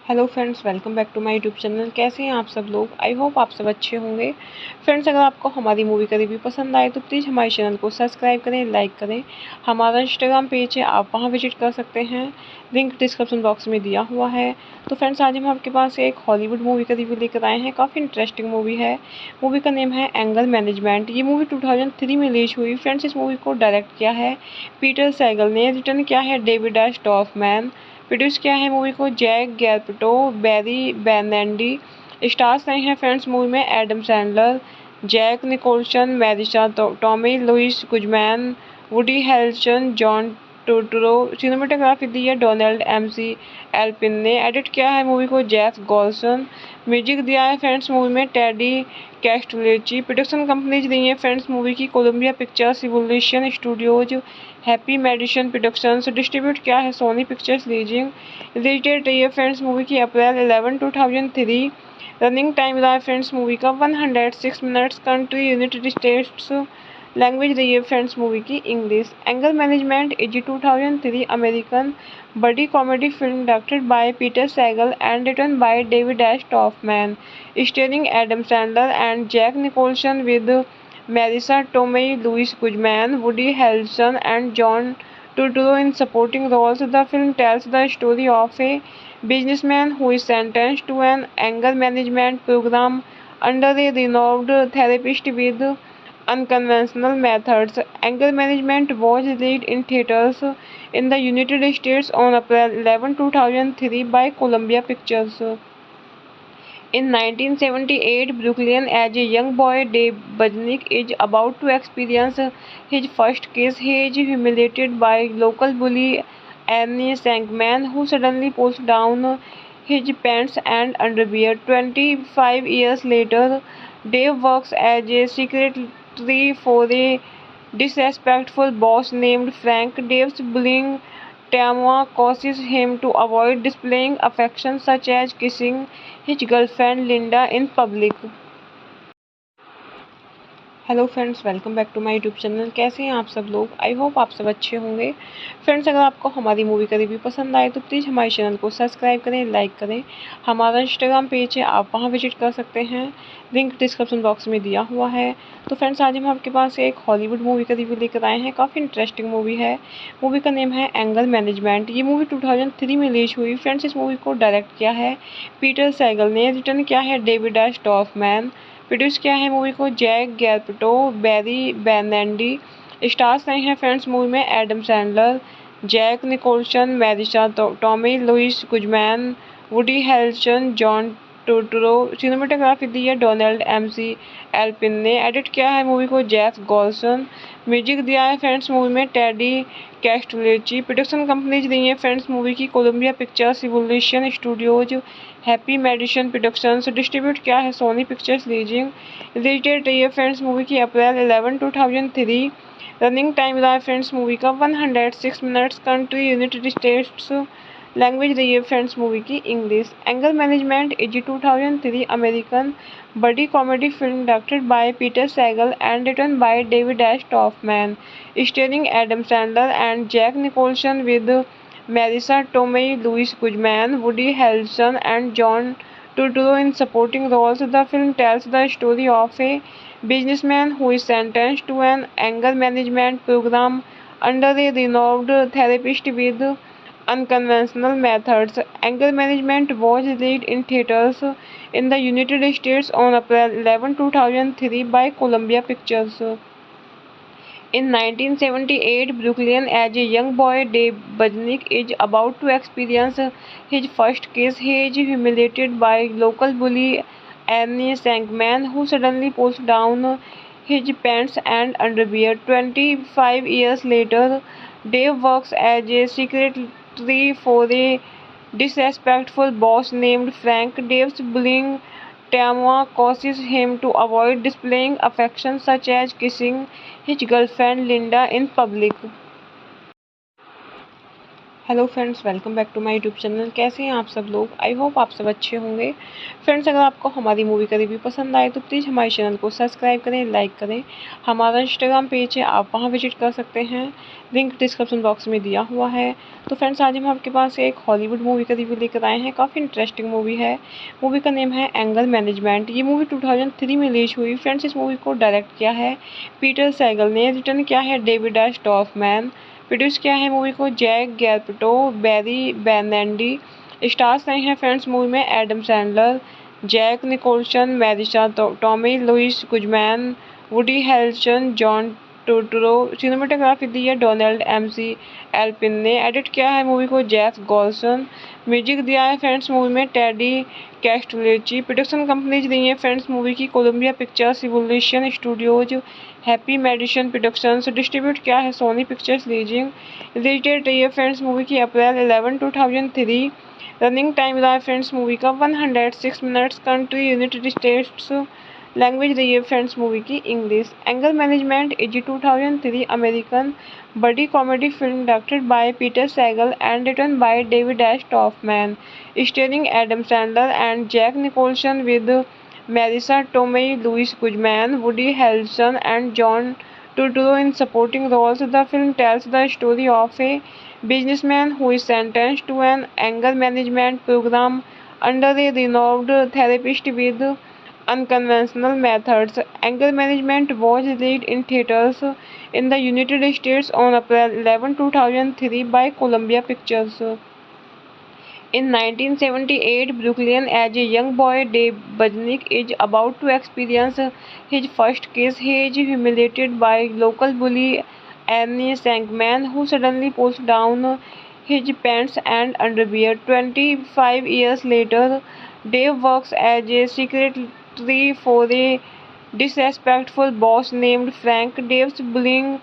Hello friends, welcome back to my YouTube channel. कैसे हैं आप सब लोग? आई होप आप सब अच्छे होंगे। फ्रेंड्स, अगर आपको हमारी मूवी का रिव्यू पसंद आए तो प्लीज़ हमारे चैनल को सब्सक्राइब करें, लाइक करें। हमारा इंस्टाग्राम पेज है, आप वहां विजिट कर सकते हैं, लिंक डिस्क्रिप्शन बॉक्स में दिया हुआ है। तो फ्रेंड्स, आज हम आपके पास एक हॉलीवुड मूवी का रिव्यू लेकर आए हैं। काफ़ी इंटरेस्टिंग मूवी है। मूवी का नेम है एंगर मैनेजमेंट। ये मूवी 2003 में रिलीज हुई। फ्रेंड्स, इस मूवी को डायरेक्ट किया है पीटर सैगल ने, रिटर्न किया है डेविड एस डॉर्फमैन, प्रोड्यूस किया है मूवी को जैक गैल्पटो, बैरी बेनेंडी। स्टार्स रहे हैं फ्रेंड्स मूवी में Adam Sandler, Jack Nicholson, Marisa Tomei Luis Guzman, Woody Harrelson, John Turturro. Cinematography दी है डोनाल्ड एमसी एल्पिन ने। एडिट किया है मूवी को जेफ गॉल्सन। म्यूजिक दिया है फ्रेंड्स मूवी में टेडी कैस्टुलेची। प्रोडक्शन कंपनीज दी है फ्रेंड्स मूवी की Columbia Pictures, Revolution Studios, Happy Madison Productions. Distribute किया है Sony Pictures leasing. Release date रही है फ्रेंड्स मूवी की अप्रैल 11, 2003। रनिंग टाइम रहा है फ्रेंड्स मूवी का 106 minutes. Country United states. Language रही है फ्रेंड्स मूवी की English. Anger management is 2003 American buddy comedy film directed by Peter Segal and written by David S Dorfman, starring Adam Sandler and Jack Nicholson with Marisa Tomei, Louis Guzman, Woody Harrelson, and John Turturro in supporting roles. The film tells the story of a businessman who is sentenced to an anger management program under a renowned therapist with unconventional methods. Anger management was released in theaters in the United States on April 11, 2003 by Columbia Pictures. In 1978 Brooklyn, as a young boy, Dave Budnick is about to experience his first kiss. He is humiliated by local bully Annie Sankman, who suddenly pulls down his pants and underwear. 25 years later, Dave works as a secretary for a disrespectful boss named Frank. Dave's bullying Tamwa causes him to avoid displaying affection such as kissing his girlfriend Linda in public. Hello friends, welcome back to my YouTube channel. कैसे हैं आप सब लोग? I hope आप सब अच्छे होंगे। Friends, अगर आपको हमारी मूवी का रिव्यू पसंद आए तो प्लीज़ हमारे चैनल को सब्सक्राइब करें, लाइक करें। हमारा इंस्टाग्राम पेज है, आप वहां विजिट कर सकते हैं, लिंक डिस्क्रिप्शन बॉक्स में दिया हुआ है। तो फ्रेंड्स, आज हम आपके पास एक हॉलीवुड मूवी का रिव्यू लेकर आए हैं। काफ़ी इंटरेस्टिंग मूवी है। मूवी का नेम है एंगर मैनेजमेंट। ये मूवी 2003 में रिलीज हुई। फ्रेंड्स, इस मूवी को डायरेक्ट किया है पीटर सैगल ने, रिटर्न किया है डेविड एस टॉफमैन, प्रोड्यूस किया है मूवी को जैक गैल्पटो, बैरी बेनेंडी। स्टार्स रहे हैं फ्रेंड्स मूवी में Adam Sandler, Jack Nicholson, Marisa Tomei Luis Guzman, Woody Harrelson, John Turturro. Cinematography दी है डोनाल्ड एमसी एल्पिन ने। एडिट किया है मूवी को जेफ गॉल्सन। म्यूजिक दिया है फ्रेंड्स मूवी में टेडी कैस्टुलेची। प्रोडक्शन कंपनीज दी है फ्रेंड्स मूवी की Columbia Pictures, Revolution Studios, Happy Madison Productions. Distribute किया है Sony Pictures leasing. Release date रही है फ्रेंड्स मूवी की अप्रैल 11, 2003। रनिंग टाइम रहा है फ्रेंड्स मूवी का 106 minutes. Country United states. Language रही है फ्रेंड्स मूवी की English. Anger management is 2003 American buddy comedy film directed by Peter Segal and written by David S Dorfman, starring Adam Sandler and Jack Nicholson with Marisa Tomei, Louis Guzman, Woody Harrelson, and John Turturro in supporting roles. The film tells the story of a businessman who is sentenced to an anger management program under a renowned therapist with unconventional methods. Anger management was released in theaters in the United States on April 11, 2003 by Columbia Pictures. In 1978 Brooklyn, as a young boy, Dave Budnick is about to experience his first kiss. He is humiliated by local bully Annie Sankman, who suddenly pulls down his pants and underwear. 25 years later, Dave works as a secretary for a disrespectful boss named Frank. Dave's bullying Tamwa causes him to avoid displaying affection such as kissing his girlfriend Linda in public. Hello friends, welcome back to my YouTube channel. कैसे हैं आप सब लोग? I hope आप सब अच्छे होंगे। Friends, अगर आपको हमारी मूवी का रिव्यू पसंद आए तो प्लीज़ हमारे चैनल को सब्सक्राइब करें, लाइक करें। हमारा इंस्टाग्राम पेज है, आप वहां विजिट कर सकते हैं, लिंक डिस्क्रिप्शन बॉक्स में दिया हुआ है। तो फ्रेंड्स, आज हम आपके पास एक हॉलीवुड मूवी का रिव्यू लेकर आए हैं। काफ़ी इंटरेस्टिंग मूवी है। मूवी का नेम है एंगर मैनेजमेंट। ये मूवी 2003 में रिलीज हुई। फ्रेंड्स, इस मूवी को डायरेक्ट किया है पीटर सैगल ने, रिटर्न किया है डेविड एस टॉफमैन, प्रोड्यूस किया है मूवी को जैक गैल्पटो, बैरी बेनेंडी। स्टार्स रहे हैं फ्रेंड्स मूवी में Adam Sandler, Jack Nicholson, Marisa Tomei Luis Guzman, Woody Harrelson, John Turturro. Cinematography दी है डोनाल्ड एमसी एल्पिन ने। एडिट किया है मूवी को जेफ गॉल्सन। म्यूजिक दिया है फ्रेंड्स मूवी में टेडी कैस्टुलेची। प्रोडक्शन कंपनीज दी है फ्रेंड्स मूवी की Columbia Pictures, Revolution Studios, Happy Madison Productions. Distribute किया है Sony Pictures leasing. Release date रही है फ्रेंड्स मूवी की अप्रैल 11, 2003। रनिंग टाइम रहा है फ्रेंड्स मूवी का 106 minutes. Country United states. Language रही है फ्रेंड्स मूवी की English. Anger management is 2003 American buddy comedy film directed by Peter Segal and written by David S Dorfman, starring Adam Sandler and Jack Nicholson with Marisa Tomei, Louis Guzman, Woody Harrelson, and John Turturro in supporting roles. The film tells the story of a businessman who is sentenced to an anger management program under a renowned therapist with unconventional methods. Anger management was released in theaters in the United States on April 11, 2003 by Columbia Pictures. In 1978 Brooklyn, as a young boy, Dave Budnick is about to experience his first kiss. He is humiliated by local bully Annie Sankman, who suddenly pulls down his pants and underwear. 25 years later, Dave works as a secretary for a disrespectful boss named Frank. Dave's bullying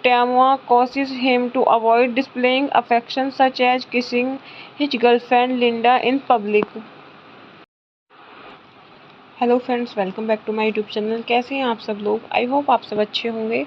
Tamwa causes him to avoid displaying affection such as kissing his girlfriend Linda in public. Hello friends, welcome back to my YouTube channel. कैसे हैं आप सब लोग? I hope आप सब अच्छे होंगे।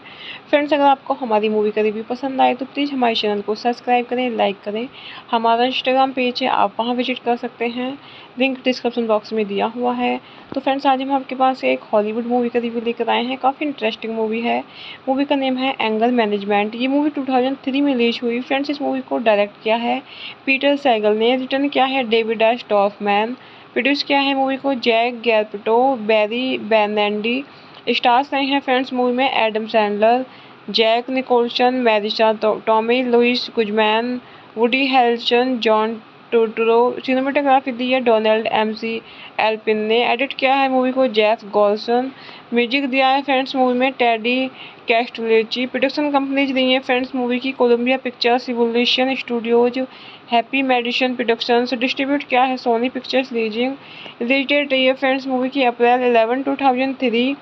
Friends, अगर आपको हमारी मूवी का रिव्यू पसंद आए तो प्लीज़ हमारे चैनल को सब्सक्राइब करें, लाइक करें। हमारा इंस्टाग्राम पेज है, आप वहां विजिट कर सकते हैं, लिंक डिस्क्रिप्शन बॉक्स में दिया हुआ है। तो फ्रेंड्स, आज हम आपके पास एक हॉलीवुड मूवी का रिव्यू लेकर आए हैं। काफ़ी इंटरेस्टिंग मूवी है। मूवी का नेम है एंगर मैनेजमेंट। ये मूवी 2003 में रिलीज हुई। फ्रेंड्स, इस मूवी को डायरेक्ट किया है पीटर सैगल ने, रिटर्न किया है डेविड एस डॉर्फमैन, प्रोड्यूस किया है मूवी को जैक गैल्पटो, बैरी बेनेडी। स्टार्स रहे हैं फ्रेंड्स मूवी में Adam Sandler, Jack Nicholson, Marisa Tomei Luis Guzman, Woody Harrelson, John Turturro. Cinematography दी है डोनाल्ड एमसी एल्पिन ने। एडिट किया है मूवी को जेफ गॉल्सन। म्यूजिक दिया है फ्रेंड्स मूवी में टेडी कैस्टुलेची। प्रोडक्शन कंपनीज दी है फ्रेंड्स मूवी की Columbia Pictures, Evolution Studios, Happy Madison Productions. Distribute किया है Sony Pictures leasing. Release date रही है फ्रेंड्स मूवी की अप्रैल 11, 2003।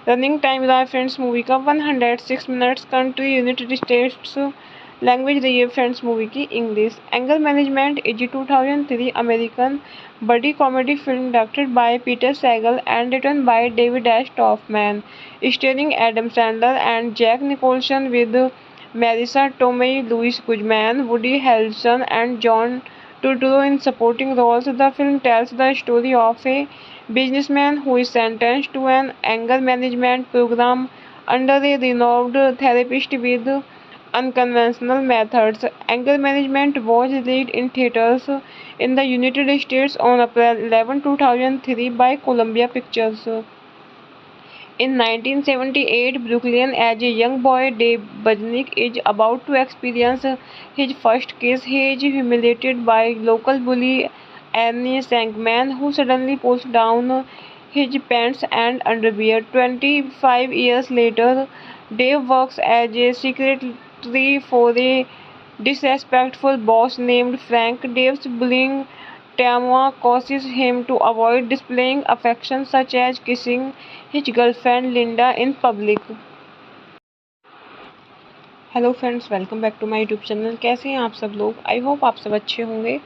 रनिंग टाइम रहा है फ्रेंड्स मूवी का 106 minutes. Country United states. Language रही है फ्रेंड्स मूवी की English. Anger management is 2003 American buddy comedy film directed by Peter Segal and written by David S Dorfman, starring Adam Sandler and Jack Nicholson with Marisa Tomei, Louis Guzman, Woody Harrelson, and John Turturro in supporting roles. The film tells the story of a businessman who is sentenced to an anger management program under a renowned therapist with unconventional methods. Anger management was released in theaters in the United States on April 11, 2003 by Columbia Pictures. In 1978, Brooklyn, as a young boy, Dave Budnick is about to experience his first kiss. He is humiliated by local bully Annie Sankman, who suddenly pulls down his pants and underwear. 25 years later, Dave works as a secretary for a disrespectful boss named Frank. Dave's bullying Tamwa causes him to avoid displaying affection such as kissing his girlfriend Linda in public. Hello friends, welcome back to my YouTube channel. कैसे हैं आप सब लोग? I hope आप सब अच्छे होंगे।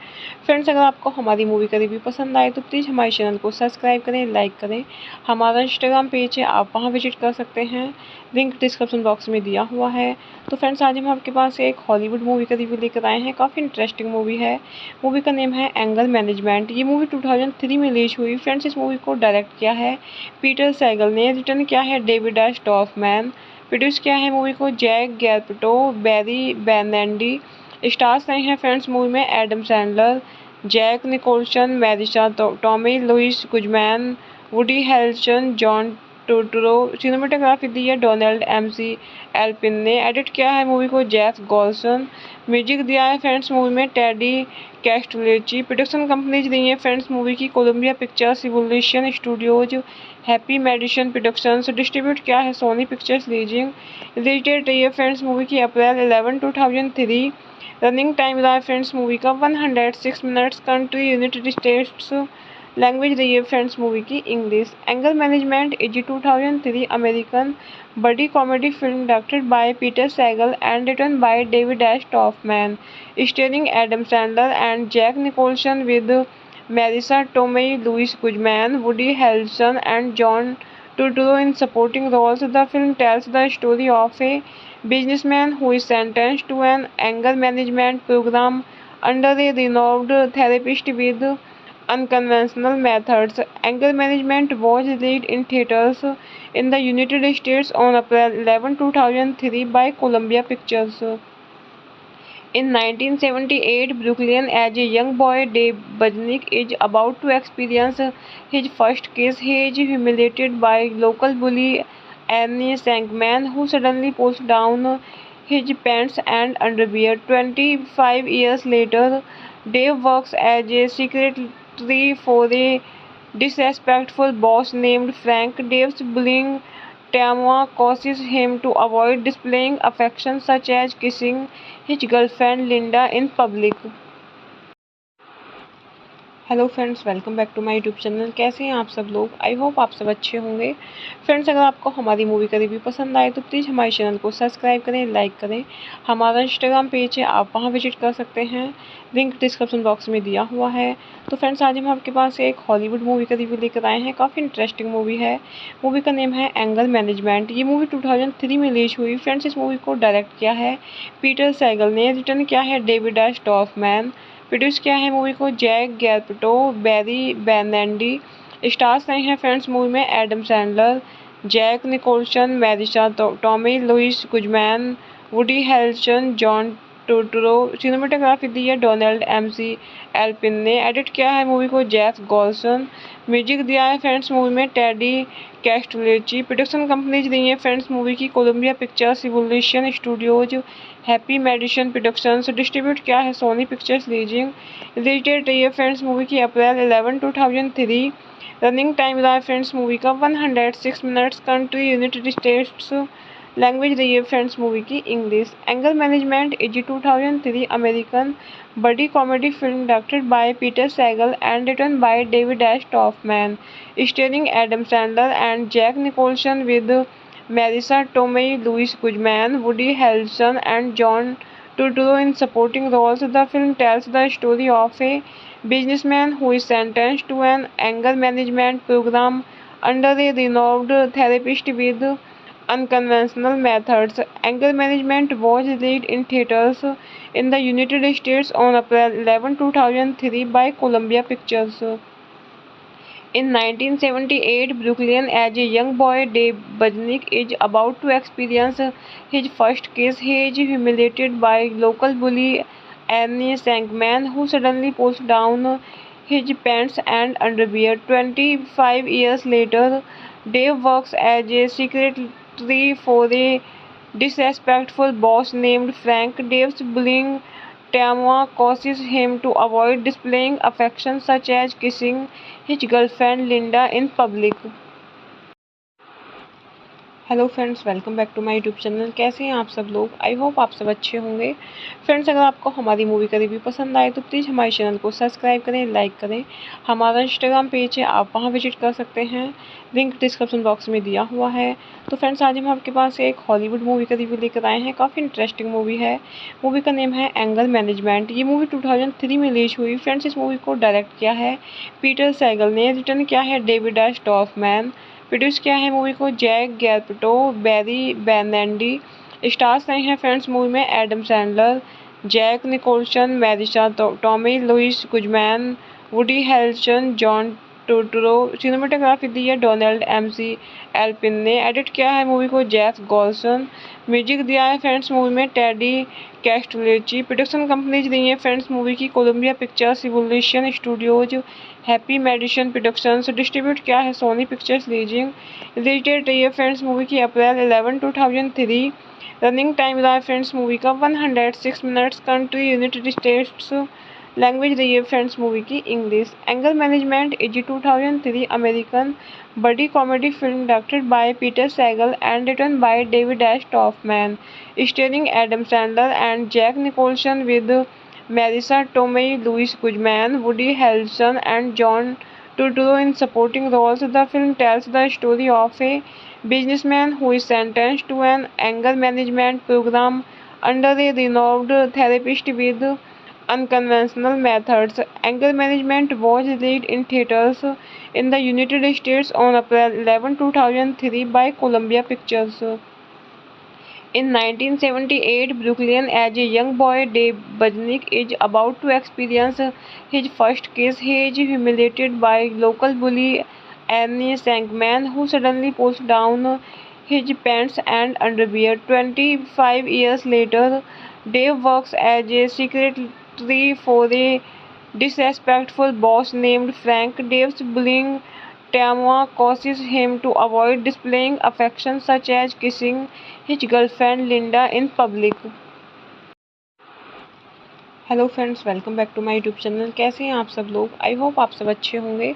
Friends, अगर आपको हमारी मूवी का रिव्यू पसंद आए तो प्लीज़ हमारे चैनल को सब्सक्राइब करें, लाइक करें। हमारा इंस्टाग्राम पेज है, आप वहां विजिट कर सकते हैं, लिंक डिस्क्रिप्शन बॉक्स में दिया हुआ है। तो फ्रेंड्स, आज हम आपके पास एक हॉलीवुड मूवी का रिव्यू लेकर आए हैं। काफ़ी इंटरेस्टिंग मूवी है। मूवी का नेम है एंगर मैनेजमेंट। ये मूवी 2003 में रिलीज हुई। फ्रेंड्स, इस मूवी को डायरेक्ट किया है पीटर सैगल ने, रिटर्न किया है डेविड एस डॉर्फमैन, प्रोड्यूस किया है मूवी को जैक गैल्पटो, बैरी बेनेडी। स्टार्स रहे हैं फ्रेंड्स मूवी में Adam Sandler, Jack Nicholson, Marisa Tomei Luis Guzman, Woody Harrelson, John Turturro. Cinematography दी है डोनाल्ड एमसी एल्पिन ने। एडिट किया है मूवी को जेफ गॉल्सन। म्यूजिक दिया है फ्रेंड्स मूवी में टेडी कैस्टुलेची। प्रोडक्शन कंपनीज दी है फ्रेंड्स मूवी की Columbia Pictures, Evolution Studios, Happy Madison Productions. Distribute किया है Sony Pictures leasing. Release date रही है फ्रेंड्स मूवी की अप्रैल 11, 2003। रनिंग टाइम रहा है फ्रेंड्स मूवी का 106 minutes. Country United states. Language रही है फ्रेंड्स मूवी की English. Anger management is 2003 American buddy comedy film directed by Peter Segal and written by David S Dorfman, starring Adam Sandler and Jack Nicholson with Marisa Tomei, Louis Guzman, Woody Harrelson, and John Turturro in supporting roles. The film tells the story of a businessman who is sentenced to an anger management program under a renowned therapist with unconventional methods. Anger management was released in theaters in the United States on April 11, 2003 by Columbia Pictures. In 1978, Brooklyn, as a young boy, Dave Budnick is about to experience his first kiss. He is humiliated by local bully Annie Sankman, who suddenly pulls down his pants and underwear. 25 years later, Dave works as a secretary for a disrespectful boss named Frank. Dave's bullying Tamwa causes him to avoid displaying affection such as kissing his girlfriend Linda in public. Hello friends, welcome back to my YouTube channel. कैसे हैं आप सब लोग? I hope आप सब अच्छे होंगे। Friends, अगर आपको हमारी मूवी का रिव्यू पसंद आए तो प्लीज़ हमारे चैनल को सब्सक्राइब करें, लाइक करें। हमारा इंस्टाग्राम पेज है, आप वहां विजिट कर सकते हैं, लिंक डिस्क्रिप्शन बॉक्स में दिया हुआ है। तो फ्रेंड्स, आज हम आपके पास एक हॉलीवुड मूवी का रिव्यू लेकर आए हैं। काफ़ी इंटरेस्टिंग मूवी है। मूवी का नेम है एंगर मैनेजमेंट। ये मूवी 2003 में रिलीज हुई। फ्रेंड्स, इस मूवी को डायरेक्ट किया है पीटर सैगल ने, रिटर्न किया है डेविड एस टॉफमैन, प्रोड्यूस किया है मूवी को जैक गैल्पटो, बैरी बेनेंडी। स्टार्स रहे हैं फ्रेंड्स मूवी में Adam Sandler, Jack Nicholson, Marisa Tomei Luis Guzman, Woody Harrelson, John Turturro. Cinematography दी है डोनाल्ड एमसी एल्पिन ने। एडिट किया है मूवी को जेफ गॉल्सन। म्यूजिक दिया है फ्रेंड्स मूवी में टेडी कैस्टुलेची। प्रोडक्शन कंपनीज दी है फ्रेंड्स मूवी की Columbia Pictures, Revolution Studios, Happy Madison Productions. Distribute किया है Sony Pictures leasing. Release date रही है फ्रेंड्स मूवी की अप्रैल 11, 2003। रनिंग टाइम रहा है फ्रेंड्स मूवी का 106 minutes. Country United states. Language रही है फ्रेंड्स मूवी की English. Anger management is 2003 American buddy comedy film directed by Peter Segal and written by David S Dorfman, starring Adam Sandler and Jack Nicholson with Marisa Tomei, Louis Guzman, Woody Harrelson, and John Turturro in supporting roles. The film tells the story of a businessman who is sentenced to an anger management program under a renowned therapist with unconventional methods. Anger management was released in theaters in the United States on April 11, 2003 by Columbia Pictures. In 1978 Brooklyn, as a young boy, Dave Budnick is about to experience his first kiss. He is humiliated by local bully Annie Sankman, who suddenly pulls down his pants and underwear. 25 years later, Dave works as a secretary for a disrespectful boss named Frank. Dave's bullying Tamwa causes him to avoid displaying affection such as kissing his girlfriend Linda in public. Hello friends, welcome back to my YouTube channel. कैसे हैं आप सब लोग? I hope आप सब अच्छे होंगे। Friends, अगर आपको हमारी मूवी का रिव्यू पसंद आए तो प्लीज़ हमारे चैनल को सब्सक्राइब करें, लाइक करें। हमारा इंस्टाग्राम पेज है, आप वहां विजिट कर सकते हैं, लिंक डिस्क्रिप्शन बॉक्स में दिया हुआ है। तो फ्रेंड्स, आज हम आपके पास एक हॉलीवुड मूवी का रिव्यू लेकर आए हैं। काफ़ी इंटरेस्टिंग मूवी है। मूवी का नेम है एंगर मैनेजमेंट। ये मूवी 2003 में रिलीज हुई। फ्रेंड्स, इस मूवी को डायरेक्ट किया है पीटर सैगल ने, रिटर्न किया है डेविड एस टॉफमैन, प्रोड्यूस किया है मूवी को जैक गैल्पटो, बैरी बेनेंडी। स्टार्स रहे हैं फ्रेंड्स मूवी में Adam Sandler, Jack Nicholson, Marisa Tomei Luis Guzman, Woody Harrelson, John Turturro. Cinematography दी है डोनाल्ड एमसी एल्पिन ने। एडिट किया है मूवी को जेफ गॉल्सन। म्यूजिक दिया है फ्रेंड्स मूवी में टेडी कैस्टुलेची। प्रोडक्शन कंपनीज दी है फ्रेंड्स मूवी की Columbia Pictures, Revolution Studios, Happy Madison Productions. Distribute किया है Sony Pictures leasing. Release date रही है फ्रेंड्स मूवी की अप्रैल 11, 2003। रनिंग टाइम रहा है फ्रेंड्स मूवी का 106 minutes. Country United states. Language रही है फ्रेंड्स मूवी की English. Anger management is 2003 American buddy comedy film directed by Peter Segal and written by David S Dorfman, starring Adam Sandler and Jack Nicholson with Marisa Tomei, Louis Guzman, Woody Harrelson, and John Turturro in supporting roles. The film tells the story of a businessman who is sentenced to an anger management program under a renowned therapist with unconventional methods. Anger management was released in theaters in the United States on April 11, 2003 by Columbia Pictures. In 1978 Brooklyn, as a young boy, Dave Budnick is about to experience his first kiss. He is humiliated by local bully Annie Sankman, who suddenly pulls down his pants and underwear. 25 years later, Dave works as a secretary for a disrespectful boss named Frank. Dave's bullying Tamwa causes him to avoid displaying affection such as kissing his girlfriend Linda in public. Hello friends, welcome back to my YouTube channel. कैसे हैं आप सब लोग? I hope आप सब अच्छे होंगे।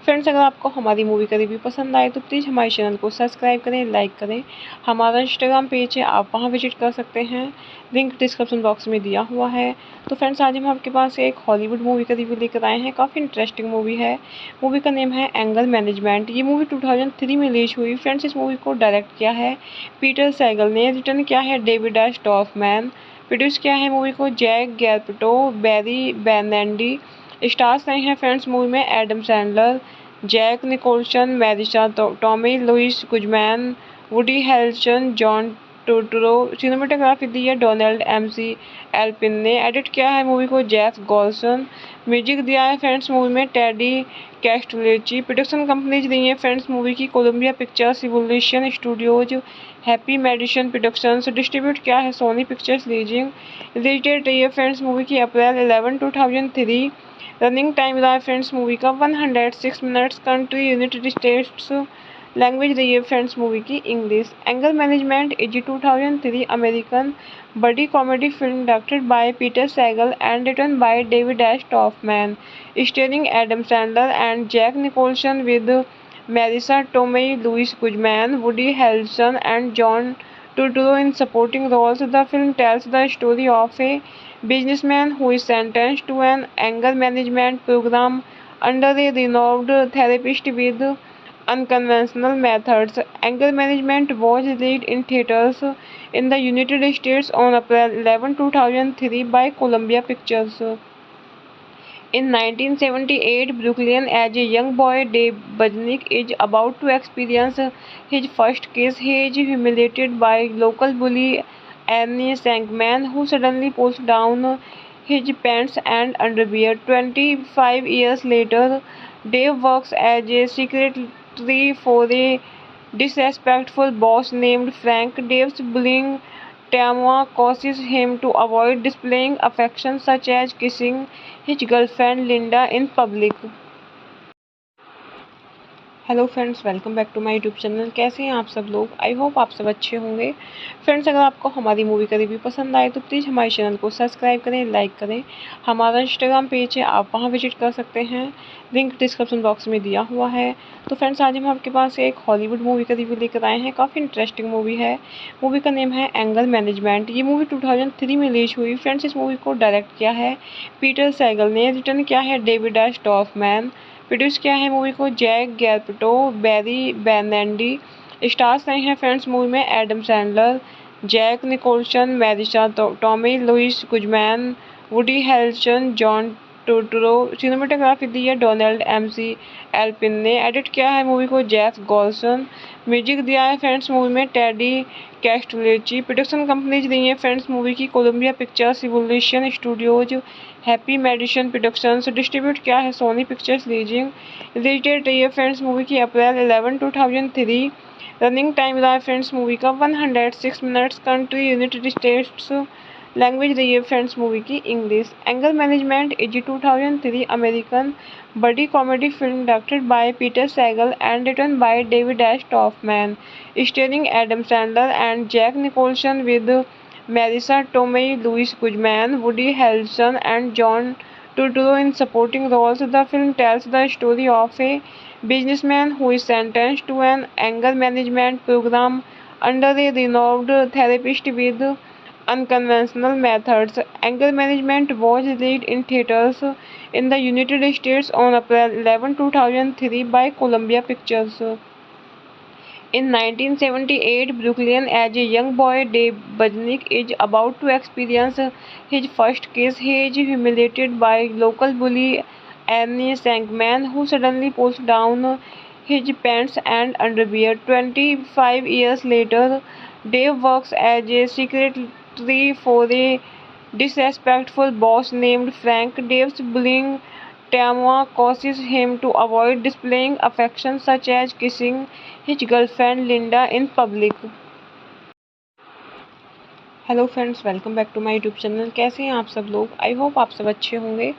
Friends, अगर आपको हमारी मूवी का रिव्यू पसंद आए तो प्लीज़ हमारे चैनल को सब्सक्राइब करें, लाइक करें। हमारा इंस्टाग्राम पेज है, आप वहां विजिट कर सकते हैं, लिंक डिस्क्रिप्शन बॉक्स में दिया हुआ है। तो फ्रेंड्स, आज हम आपके पास एक हॉलीवुड मूवी का रिव्यू लेकर आए हैं। काफ़ी इंटरेस्टिंग मूवी है। मूवी का नेम है एंगर मैनेजमेंट। ये मूवी 2003 में रिलीज हुई। फ्रेंड्स, इस मूवी को डायरेक्ट किया है पीटर सैगल ने, रिटर्न किया है डेविड एस डॉर्फमैन, प्रोड्यूस किया है मूवी को जैक गैल्पटो, बैरी बेनेडी। स्टार्स रहे हैं फ्रेंड्स मूवी में Adam Sandler, Jack Nicholson, Marisa Tomei Luis Guzman, Woody Harrelson, John Turturro. Cinematography दी है डोनाल्ड एमसी एल्पिन ने। एडिट किया है मूवी को जेफ गॉल्सन। म्यूजिक दिया है फ्रेंड्स मूवी में टेडी कैस्टुलेची। प्रोडक्शन कंपनीज दी है फ्रेंड्स मूवी की Columbia Pictures, Evolution Studios, Happy Madison Productions. Distribute किया है Sony Pictures leasing. Release date रही है फ्रेंड्स मूवी की अप्रैल 11, 2003। रनिंग टाइम रहा है फ्रेंड्स मूवी का 106 minutes. Country United states. Language रही है फ्रेंड्स मूवी की English. Anger management is 2003 American buddy comedy film directed by Peter Segal and written by David S Dorfman, starring Adam Sandler and Jack Nicholson with Marisa Tomei, Louis Guzman, Woody Harrelson, and John Turturro in supporting roles. The film tells the story of a businessman who is sentenced to an anger management program under a renowned therapist with unconventional methods. Anger management was released in theaters in the United States on April 11, 2003 by Columbia Pictures. In 1978, Brooklyn, as a young boy, Dave Budnick is about to experience his first kiss. He is humiliated by local bully Annie Sankman, who suddenly pulls down his pants and underwear. 25 years later, Dave works as a secretary for a disrespectful boss named Frank. Dave's bullying Tamwa causes him to avoid displaying affection such as kissing his girlfriend Linda in public. Hello friends, welcome back to my YouTube channel. कैसे हैं आप सब लोग? I hope आप सब अच्छे होंगे। Friends, अगर आपको हमारी मूवी का रिव्यू पसंद आए तो प्लीज़ हमारे चैनल को सब्सक्राइब करें, लाइक करें। हमारा इंस्टाग्राम पेज है, आप वहां विजिट कर सकते हैं, लिंक डिस्क्रिप्शन बॉक्स में दिया हुआ है। तो फ्रेंड्स, आज हम आपके पास एक हॉलीवुड मूवी का रिव्यू लेकर आए हैं। काफ़ी इंटरेस्टिंग मूवी है। मूवी का नेम है एंगर मैनेजमेंट। ये मूवी 2003 में रिलीज हुई। फ्रेंड्स, इस मूवी को डायरेक्ट किया है पीटर सैगल ने, रिटर्न किया है डेविड एस डॉर्फमैन, प्रोड्यूस किया है मूवी को जैक गैल्पटो, बैरी बेनेडी। स्टार्स रहे हैं फ्रेंड्स मूवी में Adam Sandler, Jack Nicholson, Marisa Tomei Luis Guzman, Woody Harrelson, John Turturro. Cinematography दी है डोनाल्ड एमसी एल्पिन ने। एडिट किया है मूवी को जेफ गॉल्सन। म्यूजिक दिया है फ्रेंड्स मूवी में टेडी कैस्टुलेची। प्रोडक्शन कंपनीज दी है फ्रेंड्स मूवी की Columbia Pictures, Evolution Studios, Happy Madison Productions. Distribute किया है Sony Pictures leasing. Release date रही है फ्रेंड्स मूवी की अप्रैल 11, 2003। रनिंग टाइम रहा है फ्रेंड्स मूवी का 106 minutes. Country United states. Language रही है फ्रेंड्स मूवी की English. Anger management is 2003 American buddy comedy film directed by Peter Segal and written by David S Dorfman, starring Adam Sandler and Jack Nicholson with Marisa Tomei, Louis Guzman, Woody Harrelson, and John Turturro in supporting roles. The film tells the story of a businessman who is sentenced to an anger management program under a renowned therapist with unconventional methods. Anger management was released in theaters in the United States on April 11, 2003 by Columbia Pictures. In 1978, Brooklyn, as a young boy, Dave Budnick is about to experience his first kiss. He is humiliated by local bully Annie Sankman, who suddenly pulls down his pants and underwear. 25 years later, Dave works as a secretary for a disrespectful boss named Frank. Dave's bullying Tamwa causes him to avoid displaying affection such as kissing his girlfriend Linda in public. Hello friends, welcome back to my YouTube channel. कैसे हैं आप सब लोग? I hope आप सब अच्छे होंगे।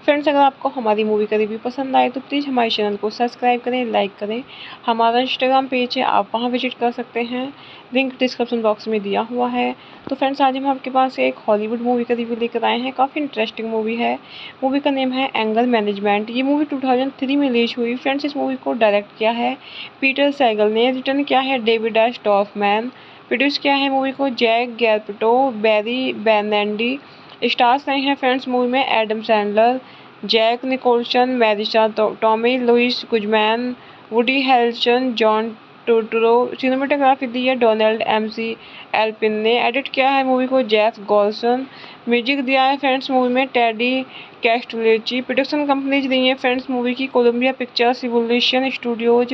Friends, अगर आपको हमारी मूवी का रिव्यू पसंद आए तो प्लीज़ हमारे चैनल को सब्सक्राइब करें, लाइक करें। हमारा इंस्टाग्राम पेज है, आप वहां विजिट कर सकते हैं, लिंक डिस्क्रिप्शन बॉक्स में दिया हुआ है। तो फ्रेंड्स, आज हम आपके पास एक हॉलीवुड मूवी का रिव्यू लेकर आए हैं। काफ़ी इंटरेस्टिंग मूवी है। मूवी का नेम है एंगर मैनेजमेंट। ये मूवी 2003 में रिलीज हुई। फ्रेंड्स, इस मूवी को डायरेक्ट किया है पीटर सैगल ने, रिटर्न किया है डेविड एस टॉफमैन, प्रोड्यूस किया है मूवी को जैक गैल्पटो, बैरी बेनेंडी। स्टार्स रहे हैं फ्रेंड्स मूवी में Adam Sandler, Jack Nicholson, Marisa Tomei Luis Guzman, Woody Harrelson, John Turturro. Cinematography दी है डोनाल्ड एमसी एल्पिन ने। एडिट किया है मूवी को जेफ गॉल्सन। म्यूजिक दिया है फ्रेंड्स मूवी में टेडी कैस्टुलेची। प्रोडक्शन कंपनीज दी है फ्रेंड्स मूवी की Columbia Pictures, Revolution Studios,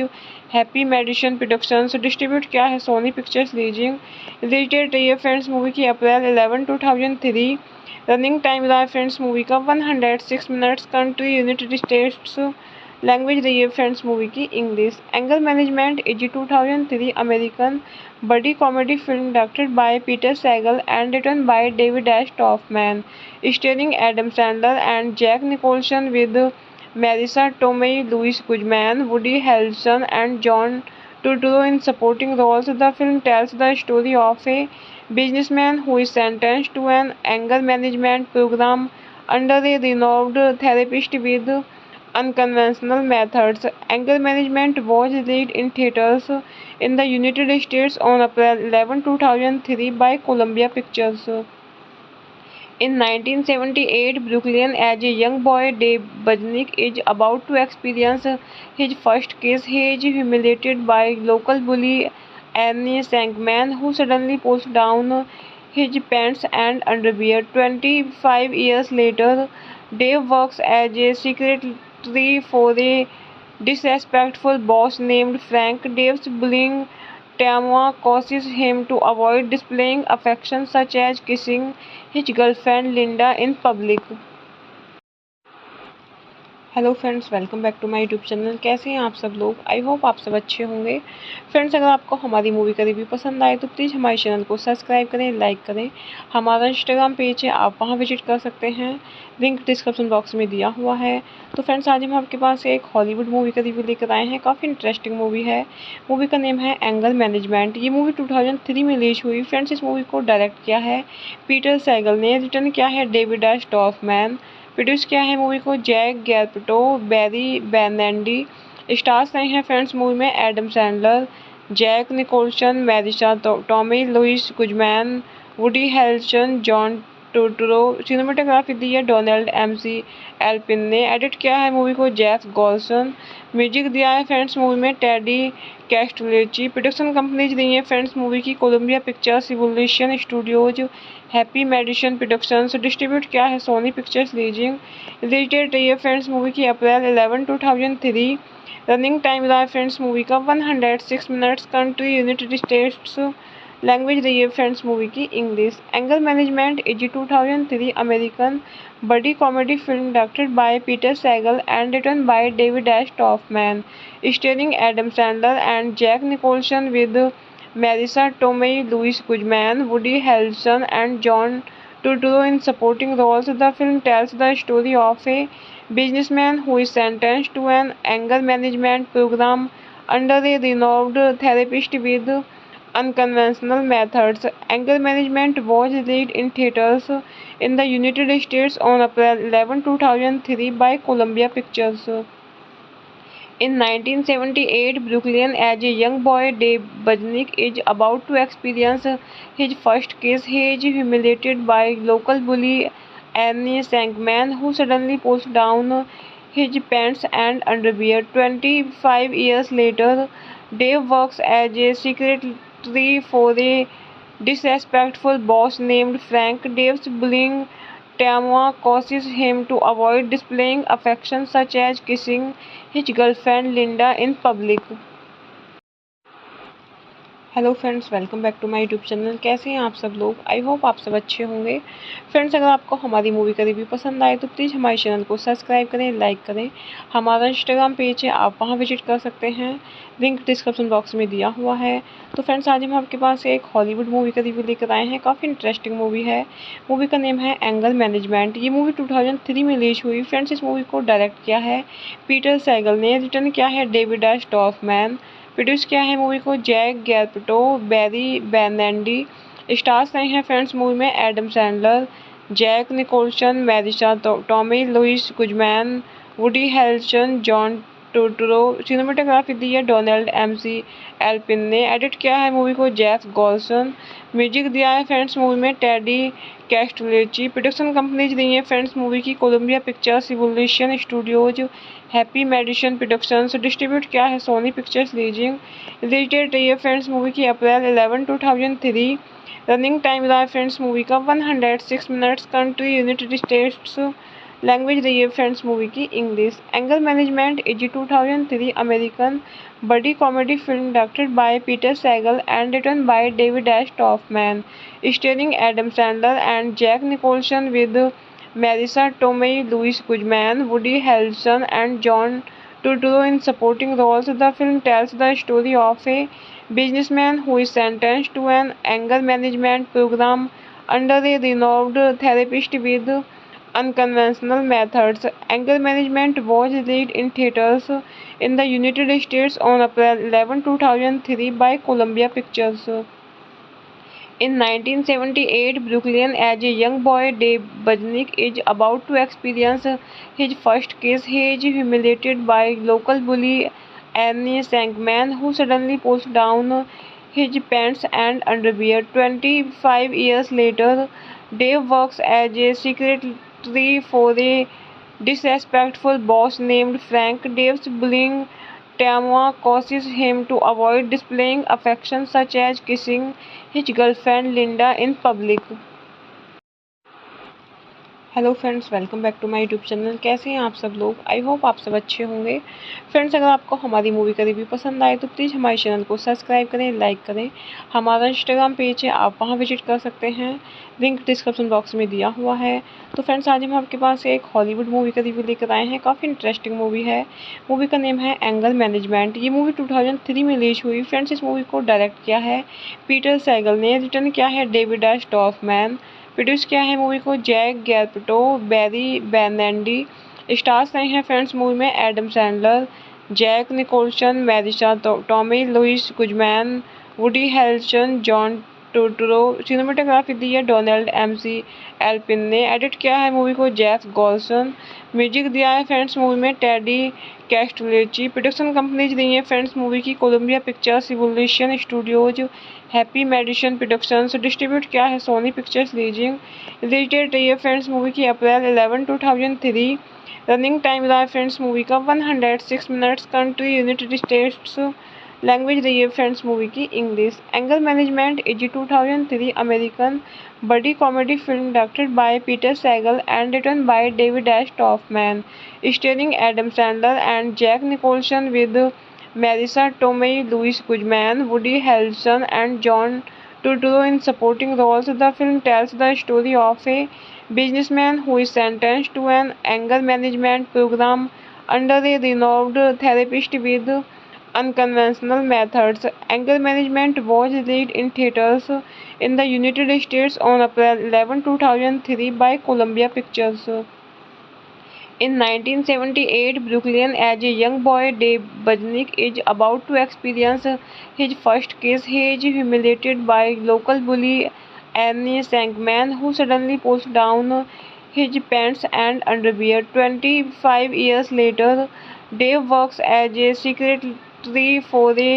Happy Madison Productions. Distribute किया है Sony Pictures leasing. Release date रही है फ्रेंड्स मूवी की अप्रैल 11, 2003। रनिंग टाइम रहा है फ्रेंड्स मूवी का 106 minutes. Country United states. Language रही है फ्रेंड्स मूवी की English. Anger management is 2003 American buddy comedy film directed by Peter Segal and written by David S Dorfman, starring Adam Sandler and Jack Nicholson with Marisa Tomei, Louis Guzman, Woody Harrelson, and John Turturro in supporting roles. The film tells the story of a businessman who is sentenced to an anger management program under a renowned therapist with unconventional methods. Anger management was released in theaters in the United States on April 11, 2003 by Columbia Pictures. In 1978 Brooklyn, as a young boy, Dave Budnick is about to experience his first kiss. He is humiliated by local bully Annie Sankman, who suddenly pulls down his pants and underwear. 25 years later, Dave works as a secretary for a disrespectful boss named Frank. Dave's bullying Tamwa causes him to avoid displaying affection such as kissing his girlfriend Linda in public. Hello friends, welcome back to my YouTube channel. कैसे हैं आप सब लोग? I hope आप सब अच्छे होंगे। Friends, अगर आपको हमारी मूवी का रिव्यू पसंद आए तो प्लीज़ हमारे चैनल को सब्सक्राइब करें, लाइक करें। हमारा इंस्टाग्राम पेज है, आप वहां विजिट कर सकते हैं, लिंक डिस्क्रिप्शन बॉक्स में दिया हुआ है। तो फ्रेंड्स, आज हम आपके पास एक हॉलीवुड मूवी का रिव्यू लेकर आए हैं। काफ़ी इंटरेस्टिंग मूवी है। मूवी का नेम है एंगर मैनेजमेंट। ये मूवी 2003 में रिलीज हुई। फ्रेंड्स, इस मूवी को डायरेक्ट किया है पीटर सैगल ने, रिटर्न किया है डेविड एस टॉफमैन, प्रोड्यूस किया है मूवी को जैक गैल्पटो, बैरी बेनेंडी। स्टार्स रहे हैं फ्रेंड्स मूवी में Adam Sandler, Jack Nicholson, Marisa Tomei Luis Guzman, Woody Harrelson, John Turturro. Cinematography दी है डोनाल्ड एमसी एल्पिन ने। एडिट किया है मूवी को जेफ गॉल्सन। म्यूजिक दिया है फ्रेंड्स मूवी में टेडी कैस्टुलेची। प्रोडक्शन कंपनीज दी है फ्रेंड्स मूवी की Columbia Pictures, Revolution Studios, Happy Madison Productions. Distribute किया है Sony Pictures leasing. Release date रही है फ्रेंड्स मूवी की अप्रैल 11, 2003। रनिंग टाइम रहा है फ्रेंड्स मूवी का 106 minutes. Country United states. Language रही है फ्रेंड्स मूवी की English. Anger management is 2003 American buddy comedy film directed by Peter Segal and written by David S Dorfman, starring Adam Sandler and Jack Nicholson with Marisa Tomei, Louis Guzman, Woody Harrelson, and John Turturro in supporting roles. The film tells the story of a businessman who is sentenced to an anger management program under a renowned therapist with unconventional methods. Anger management was released in theaters in the United States on April 11, 2003 by Columbia Pictures. In 1978 Brooklyn, as a young boy, Dave Budnick is about to experience his first kiss. He is humiliated by local bully Annie Sankman, who suddenly pulls down his pants and underwear. 25 years later, Dave works as a secretary for a disrespectful boss named Frank. Dave's bullying Tamwa causes him to avoid displaying affection such as kissing his girlfriend Linda in public. Hello friends, welcome back to my YouTube channel. कैसे हैं आप सब लोग? I hope आप सब अच्छे होंगे। Friends, अगर आपको हमारी मूवी का रिव्यू पसंद आए तो प्लीज़ हमारे चैनल को सब्सक्राइब करें, लाइक करें। हमारा इंस्टाग्राम पेज है, आप वहां विजिट कर सकते हैं, लिंक डिस्क्रिप्शन बॉक्स में दिया हुआ है। तो फ्रेंड्स, आज हम आपके पास एक हॉलीवुड मूवी का रिव्यू लेकर आए हैं। काफ़ी इंटरेस्टिंग मूवी है। मूवी का नेम है एंगर मैनेजमेंट। ये मूवी 2003 में रिलीज हुई। फ्रेंड्स, इस मूवी को डायरेक्ट किया है पीटर सैगल ने, रिटर्न किया है डेविड एस डॉर्फमैन, प्रोड्यूस किया है मूवी को जैक गैल्पटो, बैरी बेनेडी। स्टार्स रहे हैं फ्रेंड्स मूवी में Adam Sandler, Jack Nicholson, Marisa Tomei Luis Guzman, Woody Harrelson, John Turturro. Cinematography दी है डोनाल्ड एमसी एल्पिन ने। एडिट किया है मूवी को जेफ गॉल्सन। म्यूजिक दिया है फ्रेंड्स मूवी में टेडी कैस्टुलेची। प्रोडक्शन कंपनीज दी है फ्रेंड्स मूवी की Columbia Pictures, Evolution Studios, Happy Madison Productions. Distribute किया है Sony Pictures leasing. Release date रही है फ्रेंड्स मूवी की अप्रैल 11, 2003। रनिंग टाइम रहा है फ्रेंड्स मूवी का 106 minutes. Country United states. Language रही है फ्रेंड्स मूवी की English. Anger management is 2003 American buddy comedy film directed by Peter Segal and written by David S Dorfman, starring Adam Sandler and Jack Nicholson with Marisa Tomei, Louis Guzman, Woody Harrelson, and John Turturro in supporting roles. The film tells the story of a businessman who is sentenced to an anger management program under a renowned therapist with unconventional methods. Anger management was released in theaters in the United States on April 11, 2003 by Columbia Pictures. In 1978, Brooklyn, as a young boy, Dave Budnick is about to experience his first kiss. He is humiliated by local bully Annie Sankman, who suddenly pulls down his pants and underwear. 25 years later, Dave works as a secretary for a disrespectful boss named Frank. Dave's bullying Tamwa causes him to avoid displaying affection such as kissing his girlfriend Linda in public. Hello friends, welcome back to my YouTube channel. कैसे हैं आप सब लोग? I hope आप सब अच्छे होंगे। Friends, अगर आपको हमारी मूवी का रिव्यू पसंद आए तो प्लीज़ हमारे चैनल को सब्सक्राइब करें, लाइक करें। हमारा इंस्टाग्राम पेज है, आप वहां विजिट कर सकते हैं, लिंक डिस्क्रिप्शन बॉक्स में दिया हुआ है। तो फ्रेंड्स, आज हम आपके पास एक हॉलीवुड मूवी का रिव्यू लेकर आए हैं। काफ़ी इंटरेस्टिंग मूवी है। मूवी का नेम है एंगर मैनेजमेंट। ये मूवी 2003 में रिलीज हुई। फ्रेंड्स, इस मूवी को डायरेक्ट किया है पीटर सैगल ने, रिटर्न किया है डेविड एस डॉर्फमैन, प्रोड्यूस किया है मूवी को जैक गैल्पटो, बैरी बेनेडी। स्टार्स रहे हैं फ्रेंड्स मूवी में Adam Sandler, Jack Nicholson, Marisa Tomei Luis Guzman, Woody Harrelson, John Turturro. Cinematography दी है डोनाल्ड एमसी एल्पिन ने। एडिट किया है मूवी को जेफ गॉल्सन। म्यूजिक दिया है फ्रेंड्स मूवी में टेडी कैस्टुलेची। प्रोडक्शन कंपनीज दी है फ्रेंड्स मूवी की Columbia Pictures, Evolution Studios, Happy Madison Productions. Distribute किया है Sony Pictures leasing. Release date रही है फ्रेंड्स मूवी की अप्रैल 11, 2003। रनिंग टाइम रहा है फ्रेंड्स मूवी का 106 minutes. Country United states. Language रही है फ्रेंड्स मूवी की English. Anger management is 2003 American buddy comedy film directed by Peter Segal and written by David S Dorfman, starring Adam Sandler and Jack Nicholson with Marisa Tomei, Louis Guzman, Woody Harrelson, and John Turturro in supporting roles. The film tells the story of a businessman who is sentenced to an anger management program under a renowned therapist with unconventional methods. Anger management was released in theaters in the United States on April 11, 2003 by Columbia Pictures. In 1978, Brooklyn, as a young boy, Dave Budnick is about to experience his first kiss. He is humiliated by local bully Annie Sankman, who suddenly pulls down his pants and underwear. 25 years later, Dave works as a secretary for a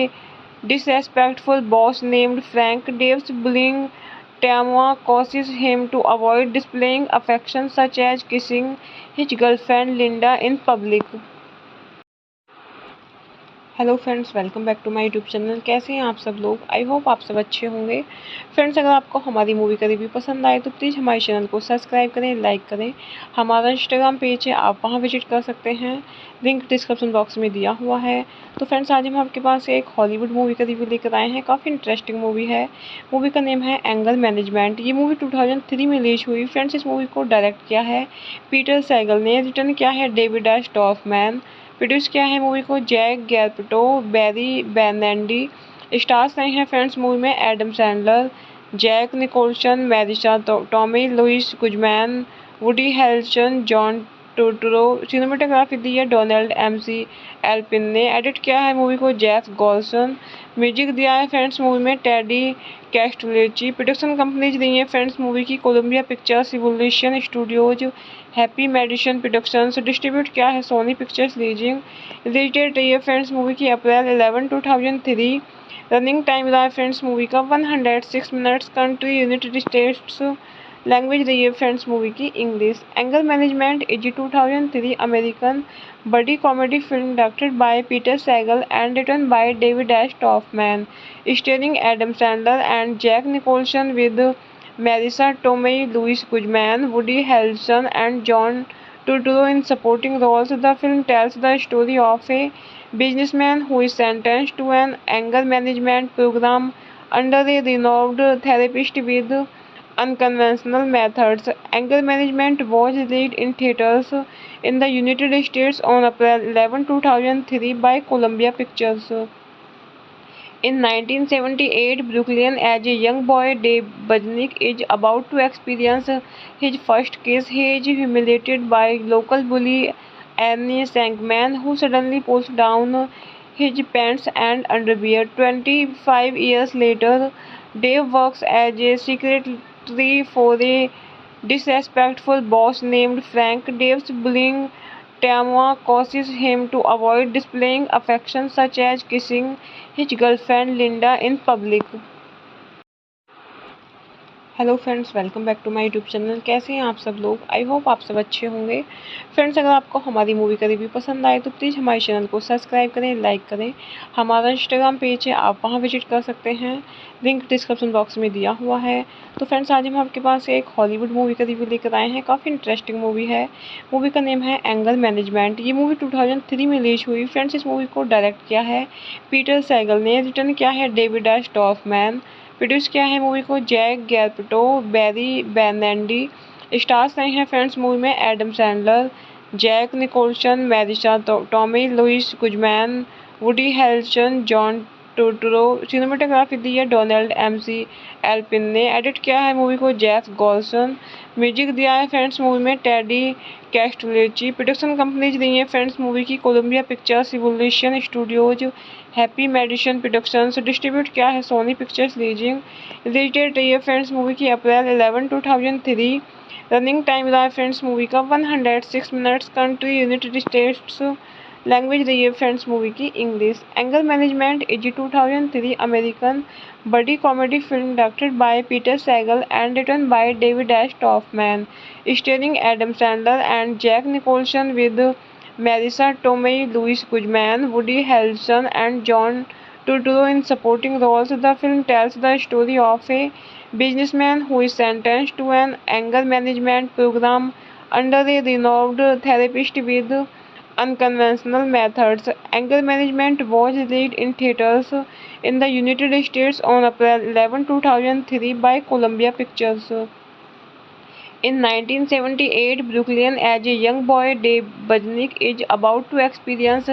disrespectful boss named Frank. Dave's bullying Tamwa causes him to avoid displaying affection such as kissing his girlfriend Linda in public. Hello friends, welcome back to my YouTube channel. कैसे हैं आप सब लोग? I hope आप सब अच्छे होंगे। Friends, अगर आपको हमारी मूवी का रिव्यू पसंद आए तो प्लीज़ हमारे चैनल को सब्सक्राइब करें, लाइक करें। हमारा इंस्टाग्राम पेज है, आप वहां विजिट कर सकते हैं, लिंक डिस्क्रिप्शन बॉक्स में दिया हुआ है। तो फ्रेंड्स, आज हम आपके पास एक हॉलीवुड मूवी का रिव्यू लेकर आए हैं। काफ़ी इंटरेस्टिंग मूवी है। मूवी का नेम है एंगर मैनेजमेंट। ये मूवी 2003 में रिलीज हुई। फ्रेंड्स, इस मूवी को डायरेक्ट किया है पीटर सैगल ने, रिटर्न किया है डेविड एस टॉफमैन, प्रोड्यूस किया है मूवी को जैक गैल्पटो, बैरी बेनेंडी। स्टार्स रहे हैं फ्रेंड्स मूवी में Adam Sandler, Jack Nicholson, Marisa Tomei Luis Guzman, Woody Harrelson, John Turturro. Cinematography दी है डोनाल्ड एमसी एल्पिन ने। एडिट किया है मूवी को जेफ गॉल्सन। म्यूजिक दिया है फ्रेंड्स मूवी में टेडी कैस्टुलेची। प्रोडक्शन कंपनीज दी है फ्रेंड्स मूवी की Columbia Pictures, Revolution Studios, Happy Madison Productions. Distribute किया है Sony Pictures leasing. Release date रही है फ्रेंड्स मूवी की अप्रैल 11, 2003। रनिंग टाइम रहा है फ्रेंड्स मूवी का 106 minutes. Country United states. Language रही है फ्रेंड्स मूवी की English. Anger management is 2003 American buddy comedy film directed by Peter Segal and written by David S Dorfman, starring Adam Sandler and Jack Nicholson with Marisa Tomei, Louis Guzman, Woody Harrelson, and John Turturro in supporting roles. The film tells the story of a businessman who is sentenced to an anger management program under a renowned therapist with unconventional methods. Anger management was released in theaters in the United States on April 11, 2003 by Columbia Pictures. In 1978 Brooklyn, as a young boy, Dave Budnick is about to experience his first kiss. He is humiliated by local bully Annie Sankman, who suddenly pulls down his pants and underwear. 25 years later, Dave works as a secretary for a disrespectful boss named Frank. Dave's bullying Tamwa causes him to avoid displaying affection such as kissing his girlfriend Linda in public. Hello friends, welcome back to my YouTube channel. कैसे हैं आप सब लोग? I hope आप सब अच्छे होंगे। Friends, अगर आपको हमारी मूवी का रिव्यू पसंद आए तो प्लीज़ हमारे चैनल को सब्सक्राइब करें, लाइक करें। हमारा इंस्टाग्राम पेज है, आप वहां विजिट कर सकते हैं, लिंक डिस्क्रिप्शन बॉक्स में दिया हुआ है। तो फ्रेंड्स, आज हम आपके पास एक हॉलीवुड मूवी का रिव्यू लेकर आए हैं। काफ़ी इंटरेस्टिंग मूवी है। मूवी का नेम है एंगर मैनेजमेंट। ये मूवी 2003 में रिलीज हुई। फ्रेंड्स, इस मूवी को डायरेक्ट किया है पीटर सैगल ने, रिटर्न किया है डेविड एस टॉफमैन, प्रोड्यूस किया है मूवी को जैक गैल्पटो, बैरी बेनेंडी। स्टार्स रहे हैं फ्रेंड्स मूवी में Adam Sandler, Jack Nicholson, Marisa Tomei Luis Guzman, Woody Harrelson, John Turturro. Cinematography दी है डोनाल्ड एमसी एल्पिन ने। एडिट किया है मूवी को जेफ गॉल्सन। म्यूजिक दिया है फ्रेंड्स मूवी में टेडी कैस्टुलेची। प्रोडक्शन कंपनीज दी है फ्रेंड्स मूवी की Columbia Pictures, Revolution Studios, Happy Madison Productions. Distribute किया है Sony Pictures leasing. Release date रही है फ्रेंड्स मूवी की अप्रैल 11, 2003। रनिंग टाइम रहा है फ्रेंड्स मूवी का 106 minutes. Country United states. Language रही है फ्रेंड्स मूवी की English. Anger management is 2003 American buddy comedy film directed by Peter Segal and written by David S Dorfman, starring Adam Sandler and Jack Nicholson with Marisa Tomei, Louis Guzman, Woody Harrelson, and John Turturro in supporting roles. The film tells the story of a businessman who is sentenced to an anger management program under a renowned therapist with unconventional methods. Anger management was released in theaters in the United States on April 11, 2003 by Columbia Pictures. In 1978 Brooklyn, as a young boy, Dave Budnick is about to experience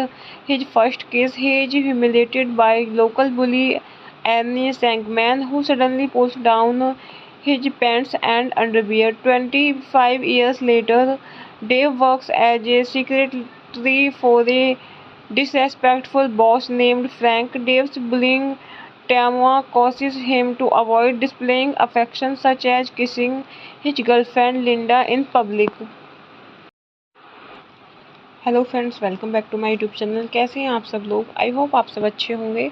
his first kiss. He is humiliated by local bully Annie Sankman, who suddenly pulls down his pants and underwear. 25 years later, Dave works as a secretary for a disrespectful boss named Frank. Dave's bullying Tamwa causes him to avoid displaying affection such as kissing his girlfriend Linda in public. Hello friends, welcome back to my YouTube channel. कैसे हैं आप सब लोग? I hope आप सब अच्छे होंगे।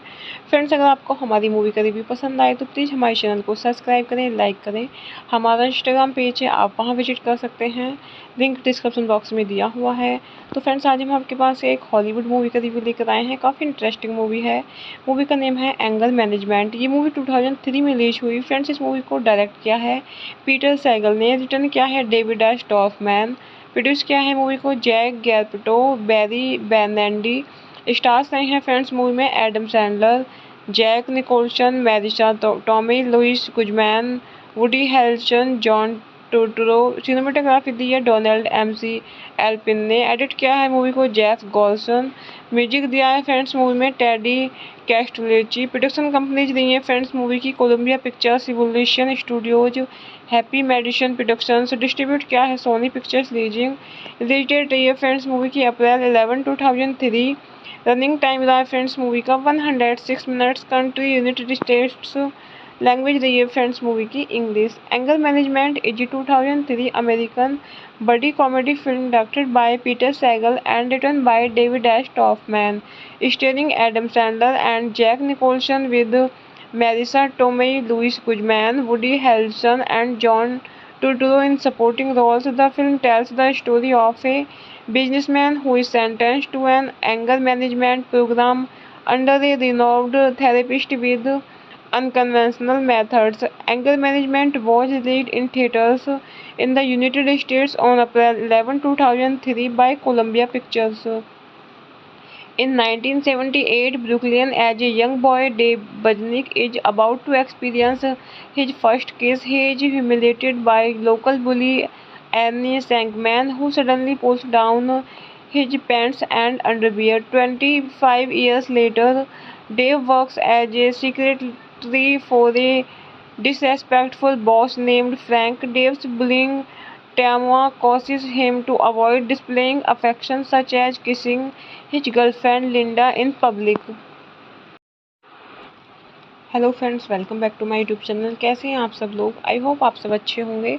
Friends, अगर आपको हमारी मूवी का रिव्यू पसंद आए तो प्लीज़ हमारे चैनल को सब्सक्राइब करें, लाइक करें। हमारा इंस्टाग्राम पेज है, आप वहां विजिट कर सकते हैं, लिंक डिस्क्रिप्शन बॉक्स में दिया हुआ है। तो फ्रेंड्स, आज हम आपके पास एक हॉलीवुड मूवी का रिव्यू लेकर आए हैं। काफ़ी इंटरेस्टिंग मूवी है। मूवी का नेम है एंगर मैनेजमेंट। ये मूवी 2003 में रिलीज हुई। फ्रेंड्स, इस मूवी को डायरेक्ट किया है पीटर सैगल ने, रिटर्न किया है डेविड एस डॉर्फमैन, प्रोड्यूस किया है मूवी को जैक गैल्पटो, बैरी बेनेडी। स्टार्स रहे हैं फ्रेंड्स मूवी में Adam Sandler, Jack Nicholson, Marisa Tomei Luis Guzman, Woody Harrelson, John Turturro. Cinematography दी है डोनाल्ड एमसी एल्पिन ने। एडिट किया है मूवी को जेफ गॉल्सन। म्यूजिक दिया है फ्रेंड्स मूवी में टेडी कैस्टुलेची। प्रोडक्शन कंपनीज दी है फ्रेंड्स मूवी की Columbia Pictures, Evolution Studios, Happy Madison Productions. Distribute किया है Sony Pictures leasing. Release date रही है फ्रेंड्स मूवी की अप्रैल 11, 2003। रनिंग टाइम रहा है फ्रेंड्स मूवी का 106 minutes. Country United states. Language रही है फ्रेंड्स मूवी की English. Anger management is 2003 American buddy comedy film directed by Peter Segal and written by David S Dorfman, starring Adam Sandler and Jack Nicholson with Marisa Tomei, Louis Guzman, Woody Harrelson, and John Turturro in supporting roles. The film tells the story of a businessman who is sentenced to an anger management program under a renowned therapist with unconventional methods. Anger management was released in theaters in the United States on April 11, 2003 by Columbia Pictures. In 1978, Brooklyn, as a young boy, Dave Budnick is about to experience his first kiss. He is humiliated by local bully Annie Sankman, who suddenly pulls down his pants and underwear. 25 years later, Dave works as a secretary for a disrespectful boss named Frank. Dave's bullying Tamwa causes him to avoid displaying affection such as kissing his girlfriend Linda in public. Hello friends, welcome back to my YouTube channel. कैसे हैं आप सब लोग? I hope आप सब अच्छे होंगे।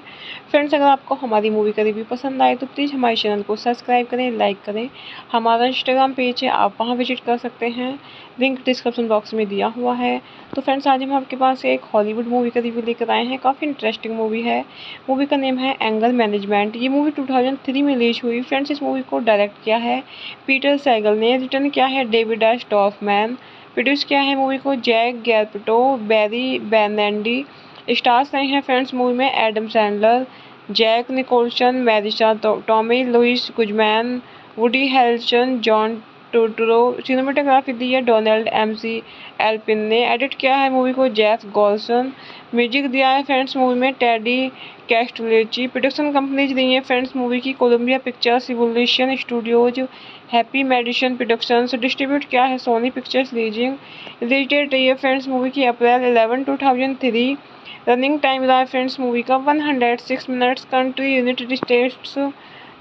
Friends, अगर आपको हमारी मूवी का रिव्यू पसंद आए तो प्लीज़ हमारे चैनल को सब्सक्राइब करें, लाइक करें। हमारा इंस्टाग्राम पेज है, आप वहां विजिट कर सकते हैं, लिंक डिस्क्रिप्शन बॉक्स में दिया हुआ है। तो फ्रेंड्स, आज हम आपके पास एक हॉलीवुड मूवी का रिव्यू लेकर आए हैं। काफ़ी इंटरेस्टिंग मूवी है। मूवी का नेम है एंगर मैनेजमेंट। ये मूवी 2003 में रिलीज हुई। फ्रेंड्स, इस मूवी को डायरेक्ट किया है पीटर सैगल ने, रिटर्न किया है डेविड एस डॉर्फमैन, प्रोड्यूस किया है मूवी को जैक गैल्पटो, बैरी बेनेडी। स्टार्स रहे हैं फ्रेंड्स मूवी में Adam Sandler, Jack Nicholson, Marisa Tomei Luis Guzman, Woody Harrelson, John Turturro. Cinematography दी है डोनाल्ड एमसी एल्पिन ने। एडिट किया है मूवी को जेफ गॉल्सन। म्यूजिक दिया है फ्रेंड्स मूवी में टेडी कैस्टुलेची। प्रोडक्शन कंपनीज दी है फ्रेंड्स मूवी की Columbia Pictures, Evolution Studios, Happy Madison Productions. Distribute किया है Sony Pictures leasing. Release date रही है फ्रेंड्स मूवी की अप्रैल 11, 2003। रनिंग टाइम रहा है फ्रेंड्स मूवी का 106 minutes. Country United states.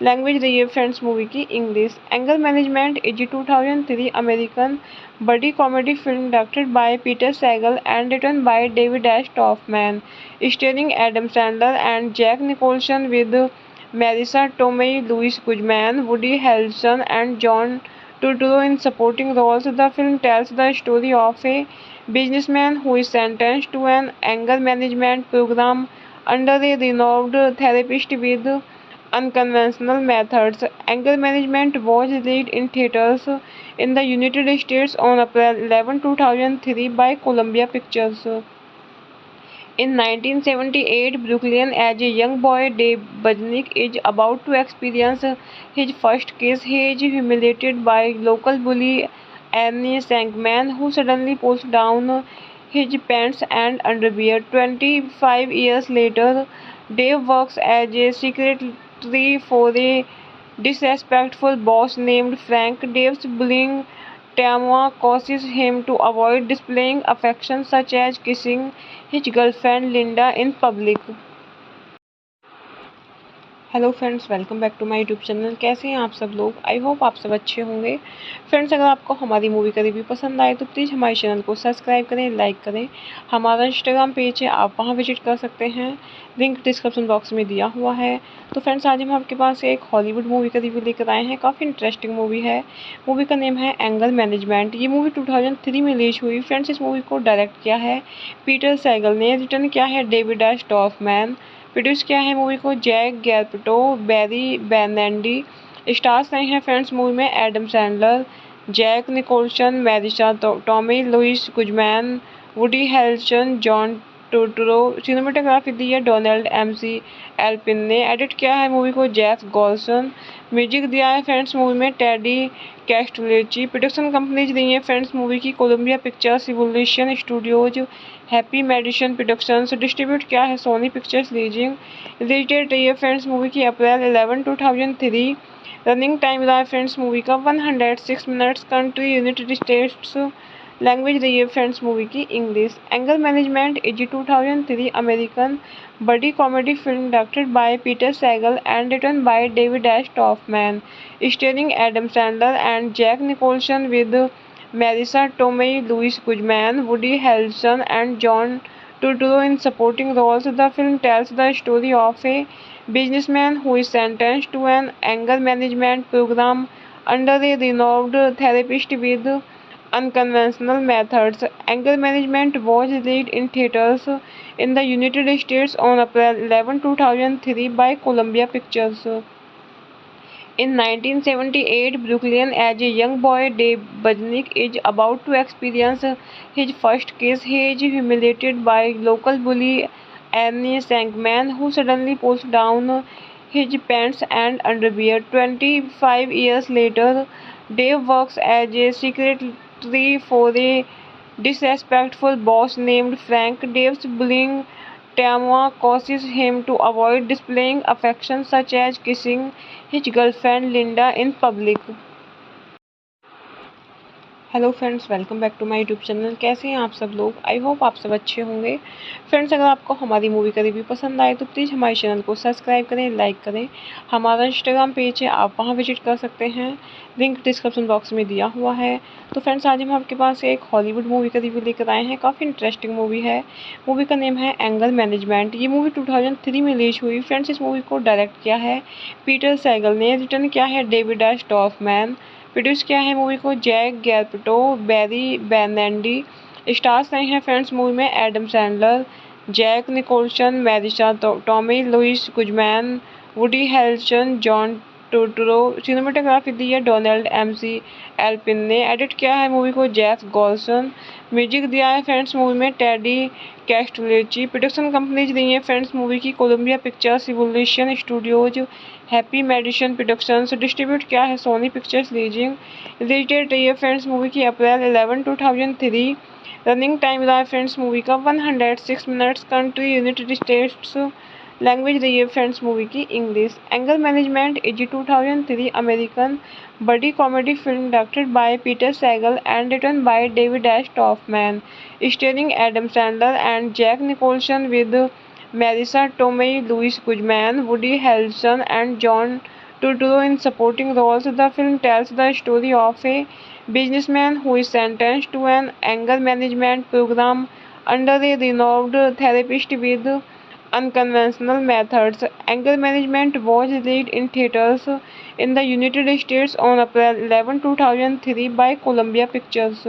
Language रही है फ्रेंड्स मूवी की English. Anger management is 2003 American buddy comedy film directed by Peter Segal and written by David S Dorfman, starring Adam Sandler and Jack Nicholson with Marisa Tomei, Louis Guzman, Woody Harrelson, and John Turturro in supporting roles. The film tells the story of a businessman who is sentenced to an anger management program under a renowned therapist with unconventional methods. Anger management was released in theaters in the United States on April 11, 2003 by Columbia Pictures. In 1978, Brooklyn, as a young boy, Dave Budnick is about to experience his first kiss. He is humiliated by local bully Annie Sankman, who suddenly pulls down his pants and underwear. 25 years later, Dave works as a secretary for a disrespectful boss named Frank. Dave's bullying Tamwa causes him to avoid displaying affection such as kissing his girlfriend Linda in public. Hello friends, welcome back to my YouTube channel. कैसे हैं आप सब लोग? I hope आप सब अच्छे होंगे। Friends, अगर आपको हमारी मूवी का रिव्यू पसंद आए तो प्लीज़ हमारे चैनल को सब्सक्राइब करें, लाइक करें। हमारा इंस्टाग्राम पेज है, आप वहां विजिट कर सकते हैं, लिंक डिस्क्रिप्शन बॉक्स में दिया हुआ है। तो फ्रेंड्स, आज हम आपके पास एक हॉलीवुड मूवी का रिव्यू लेकर आए हैं। काफ़ी इंटरेस्टिंग मूवी है। मूवी का नेम है एंगर मैनेजमेंट। ये मूवी 2003 में रिलीज हुई। फ्रेंड्स, इस मूवी को डायरेक्ट किया है पीटर सैगल ने, रिटर्न किया है डेविड एस डॉर्फमैन, प्रोड्यूस किया है मूवी को जैक गैल्पटो, बैरी बेनेंडी। स्टार्स रहे हैं फ्रेंड्स मूवी में Adam Sandler, Jack Nicholson, Marisa Tomei Luis Guzman, Woody Harrelson, John Turturro. Cinematography दी है डोनाल्ड एमसी एल्पिन ने। एडिट किया है मूवी को जेफ गॉल्सन। म्यूजिक दिया है फ्रेंड्स मूवी में टेडी कैस्टुलेची। प्रोडक्शन कंपनीज दी है फ्रेंड्स मूवी की Columbia Pictures, Revolution Studios, Happy Madison Productions. Distribute किया है Sony Pictures leasing. Release date रही है फ्रेंड्स मूवी की अप्रैल 11, 2003। रनिंग टाइम रहा है फ्रेंड्स मूवी का 106 minutes. Country United states. Language रही है फ्रेंड्स मूवी की English. Anger management is 2003 American buddy comedy film directed by Peter Segal and written by David S Dorfman, starring Adam Sandler and Jack Nicholson with Marisa Tomei, Louis Guzman, Woody Harrelson, and John Turturro in supporting roles. The film tells the story of a businessman who is sentenced to an anger management program under a renowned therapist with unconventional methods. Anger management was released in theaters in the United States on April 11, 2003 by Columbia Pictures. In 1978, Brooklyn, as a young boy, Dave Budnick is about to experience his first kiss. He is humiliated by local bully Annie Sankman, who suddenly pulls down his pants and underwear. 25 years later, Dave works as a secretary for a disrespectful boss named Frank. Dave's bullying Tamwa causes him to avoid displaying affection such as kissing his girlfriend Linda in public. Hello friends, welcome back to my YouTube channel. कैसे हैं आप सब लोग? I hope आप सब अच्छे होंगे। Friends, अगर आपको हमारी मूवी का रिव्यू पसंद आए तो प्लीज़ हमारे चैनल को सब्सक्राइब करें, लाइक करें। हमारा इंस्टाग्राम पेज है, आप वहां विजिट कर सकते हैं, लिंक डिस्क्रिप्शन बॉक्स में दिया हुआ है। तो फ्रेंड्स, आज हम आपके पास एक हॉलीवुड मूवी का रिव्यू लेकर आए हैं। काफ़ी इंटरेस्टिंग मूवी है। मूवी का नेम है एंगर मैनेजमेंट। ये मूवी 2003 में रिलीज हुई। फ्रेंड्स, इस मूवी को डायरेक्ट किया है पीटर सैगल ने, रिटर्न किया है डेविड एस डॉर्फमैन, प्रोड्यूस किया है मूवी को जैक गैल्पटो, बैरी बेनेंडी। स्टार्स रहे हैं फ्रेंड्स मूवी में Adam Sandler, Jack Nicholson, Marisa Tomei Luis Guzman, Woody Harrelson, John Turturro. Cinematography दी है डोनाल्ड एमसी एल्पिन ने। एडिट किया है मूवी को जेफ गॉल्सन। म्यूजिक दिया है फ्रेंड्स मूवी में टेडी कैस्टुलेची। प्रोडक्शन कंपनीज दी है फ्रेंड्स मूवी की Columbia Pictures, Revolution Studios, Happy Madison Productions. Distribute किया है Sony Pictures leasing. Release date रही है फ्रेंड्स मूवी की अप्रैल 11, 2003। रनिंग टाइम रहा है फ्रेंड्स मूवी का 106 minutes. Country United states. Language रही है फ्रेंड्स मूवी की English. Anger management is 2003 American buddy comedy film directed by Peter Segal and written by David S Dorfman, starring Adam Sandler and Jack Nicholson with Marisa Tomei, Louis Guzman, Woody Harrelson, and John Turturro in supporting roles. The film tells the story of a businessman who is sentenced to an anger management program under a renowned therapist with unconventional methods. Anger management was released in theaters in the United States on April 11, 2003 by Columbia Pictures.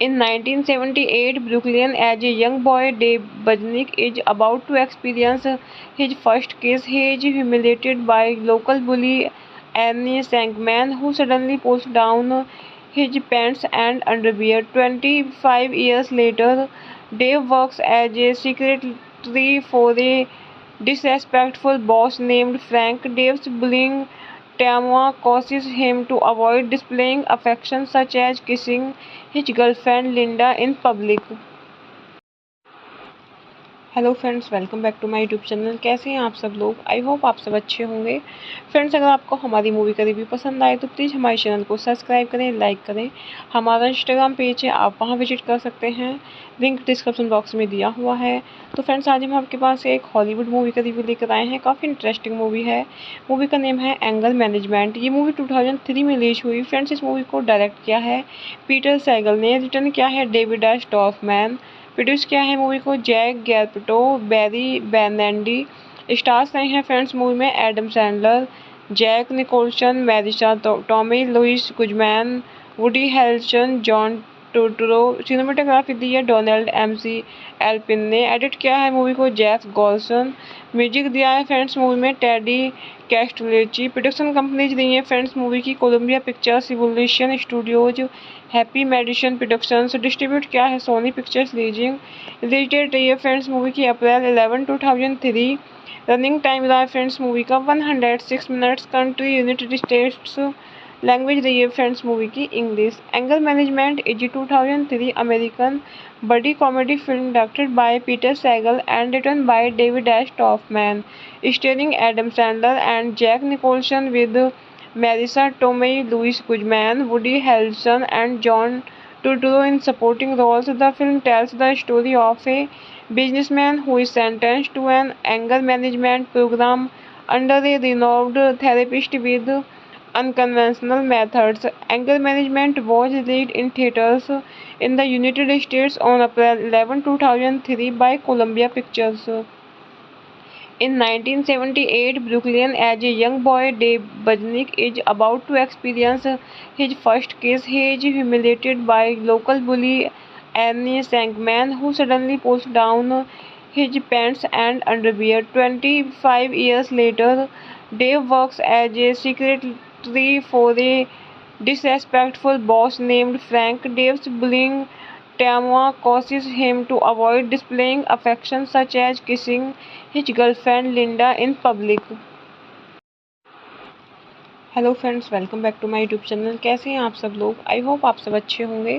In 1978, Brooklyn, as a young boy, Dave Budnick is about to experience his first kiss. He is humiliated by local bully Annie Sankman, who suddenly pulls down his pants and underwear. 25 years later, Dave works as a secretary for a disrespectful boss named Frank. Dave's bullying Tamwa causes him to avoid displaying affection such as kissing his girlfriend Linda in public. Hello friends, welcome back to my YouTube channel. कैसे हैं आप सब लोग? I hope आप सब अच्छे होंगे। Friends, अगर आपको हमारी मूवी का रिव्यू पसंद आए तो प्लीज़ हमारे चैनल को सब्सक्राइब करें, लाइक करें। हमारा इंस्टाग्राम पेज है, आप वहां विजिट कर सकते हैं, लिंक डिस्क्रिप्शन बॉक्स में दिया हुआ है। तो फ्रेंड्स, आज हम आपके पास एक हॉलीवुड मूवी का रिव्यू लेकर आए हैं। काफ़ी इंटरेस्टिंग मूवी है। मूवी का नेम है एंगर मैनेजमेंट। ये मूवी 2003 में रिलीज हुई। फ्रेंड्स, इस मूवी को डायरेक्ट किया है पीटर सैगल ने, रिटर्न किया है डेविड एस डॉर्फमैन, प्रोड्यूस किया है मूवी को जैक गैल्पटो, बैरी बेनेडी। स्टार्स रहे हैं फ्रेंड्स मूवी में Adam Sandler, Jack Nicholson, Marisa Tomei Luis Guzman, Woody Harrelson, John Turturro. Cinematography दी है डोनाल्ड एमसी एल्पिन ने। एडिट किया है मूवी को जेफ गॉल्सन। म्यूजिक दिया है फ्रेंड्स मूवी में टेडी कैस्टुलेची। प्रोडक्शन कंपनीज दी है फ्रेंड्स मूवी की Columbia Pictures, Evolution Studios, Happy Madison Productions. Distribute किया है Sony Pictures leasing. Release date रही है फ्रेंड्स मूवी की अप्रैल 11, 2003। रनिंग टाइम रहा है फ्रेंड्स मूवी का 106 minutes. Country United states. Language रही है फ्रेंड्स मूवी की English. Anger management is 2003 American buddy comedy film directed by Peter Segal and written by David S Dorfman, starring Adam Sandler and Jack Nicholson with Marisa Tomei, Louis Guzman, Woody Harrelson, and John Turturro in supporting roles. The film tells the story of a businessman who is sentenced to an anger management program under a renowned therapist with unconventional methods. Anger management was released in theaters in the United States on April 11, 2003 by Columbia Pictures. In 1978, Brooklyn, as a young boy, Dave Budnick is about to experience his first kiss. He is humiliated by local bully Annie Sankman, who suddenly pulls down his pants and underwear. 25 years later, Dave works as a secretary for a disrespectful boss named Frank. Dave's bullying Tamwa causes him to avoid displaying affection such as kissing his girlfriend Linda in public. Hello friends, welcome back to my YouTube channel. कैसे हैं आप सब लोग? I hope आप सब अच्छे होंगे।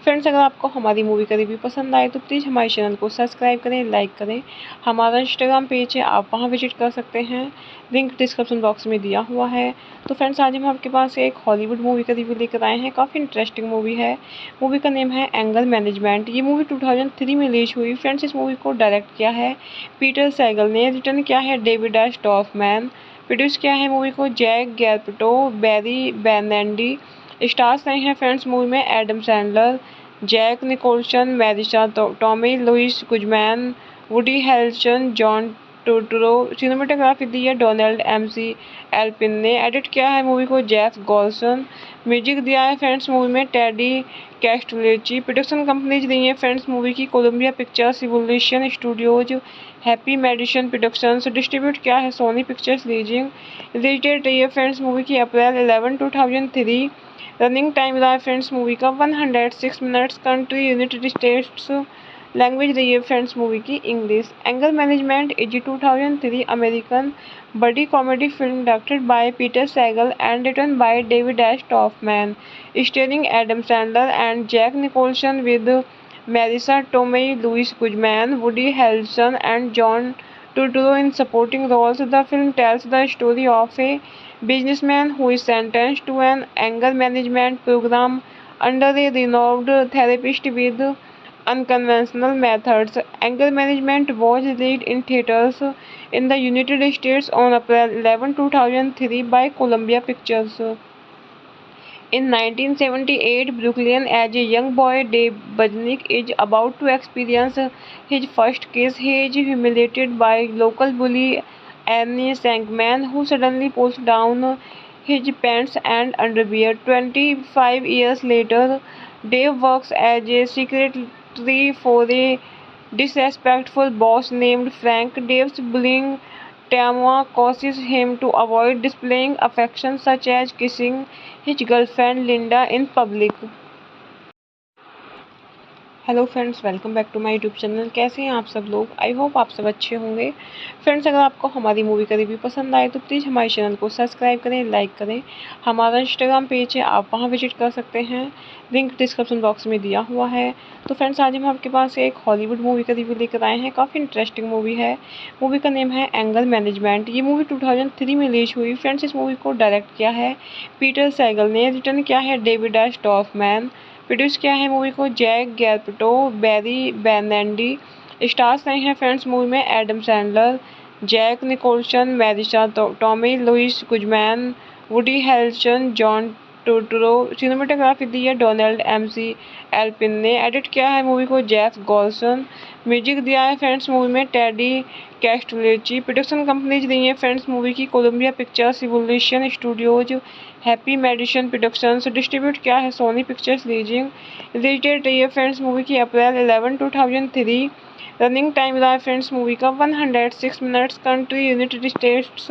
Friends, अगर आपको हमारी मूवी का रिव्यू पसंद आए तो प्लीज़ हमारे चैनल को सब्सक्राइब करें, लाइक करें। हमारा इंस्टाग्राम पेज है, आप वहां विजिट कर सकते हैं, लिंक डिस्क्रिप्शन बॉक्स में दिया हुआ है। तो फ्रेंड्स, आज हम आपके पास एक हॉलीवुड मूवी का रिव्यू लेकर आए हैं। काफ़ी इंटरेस्टिंग मूवी है। मूवी का नेम है एंगर मैनेजमेंट। ये मूवी 2003 में रिलीज हुई। फ्रेंड्स, इस मूवी को डायरेक्ट किया है पीटर सैगल ने, रिटर्न किया है डेविड एस डॉर्फमैन, प्रोड्यूस किया है मूवी को जैक गैल्पटो, बैरी बेनेडी। स्टार्स रहे हैं फ्रेंड्स मूवी में Adam Sandler, Jack Nicholson, Marisa Tomei Luis Guzman, Woody Harrelson, John Turturro. Cinematography दी है डोनाल्ड एमसी एल्पिन ने। एडिट किया है मूवी को जेफ गॉल्सन। म्यूजिक दिया है फ्रेंड्स मूवी में टेडी कैस्टुलेची। प्रोडक्शन कंपनीज दी है फ्रेंड्स मूवी की Columbia Pictures, Evolution Studios, Happy Madison Productions. Distribute किया है Sony Pictures leasing. Release date रही है फ्रेंड्स मूवी की अप्रैल 11, 2003। रनिंग टाइम रहा है फ्रेंड्स मूवी का 106 minutes. Country United states. Language रही है फ्रेंड्स मूवी की English. Anger management is 2003 American buddy comedy film directed by Peter Segal and written by David S Dorfman, starring Adam Sandler and Jack Nicholson with Marisa Tomei, Louis Guzman, Woody Harrelson, and John Turturro in supporting roles. The film tells the story of a businessman who is sentenced to an anger management program under a renowned therapist with unconventional methods. Anger management was released in theaters in the United States on April 11, 2003 by Columbia Pictures. In 1978, Brooklyn, as a young boy, Dave Budnick is about to experience his first kiss. He is humiliated by local bully Annie Sankman, who suddenly pulls down his pants and underwear. 25 years later, Dave works as a secretary for a disrespectful boss named Frank. Dave's bullying Tamwa causes him to avoid displaying affection such as kissing his girlfriend Linda in public. Hello friends, welcome back to my YouTube channel. कैसे हैं आप सब लोग? I hope आप सब अच्छे होंगे। Friends, अगर आपको हमारी मूवी का रिव्यू पसंद आए तो प्लीज़ हमारे चैनल को सब्सक्राइब करें, लाइक करें। हमारा इंस्टाग्राम पेज है, आप वहां विजिट कर सकते हैं, लिंक डिस्क्रिप्शन बॉक्स में दिया हुआ है। तो फ्रेंड्स, आज हम आपके पास एक हॉलीवुड मूवी का रिव्यू लेकर आए हैं। काफ़ी इंटरेस्टिंग मूवी है। मूवी का नेम है एंगर मैनेजमेंट। ये मूवी 2003 में रिलीज हुई। फ्रेंड्स, इस मूवी को डायरेक्ट किया है पीटर सैगल ने, रिटर्न किया है डेविड एस टॉफमैन, प्रोड्यूस किया है मूवी को जैक गैल्पटो, बैरी बेनेंडी। स्टार्स रहे हैं फ्रेंड्स मूवी में Adam Sandler, Jack Nicholson, Marisa Tomei Luis Guzman, Woody Harrelson, John Turturro. Cinematography दी है डोनाल्ड एमसी एल्पिन ने। एडिट किया है मूवी को जेफ गॉल्सन। म्यूजिक दिया है फ्रेंड्स मूवी में टेडी कैस्टुलेची। प्रोडक्शन कंपनीज दी है फ्रेंड्स मूवी की Columbia Pictures, Revolution Studios, Happy Madison Productions. Distribute किया है Sony Pictures leasing. Release date रही है फ्रेंड्स मूवी की अप्रैल 11, 2003। रनिंग टाइम रहा है फ्रेंड्स मूवी का 106 minutes. Country United states.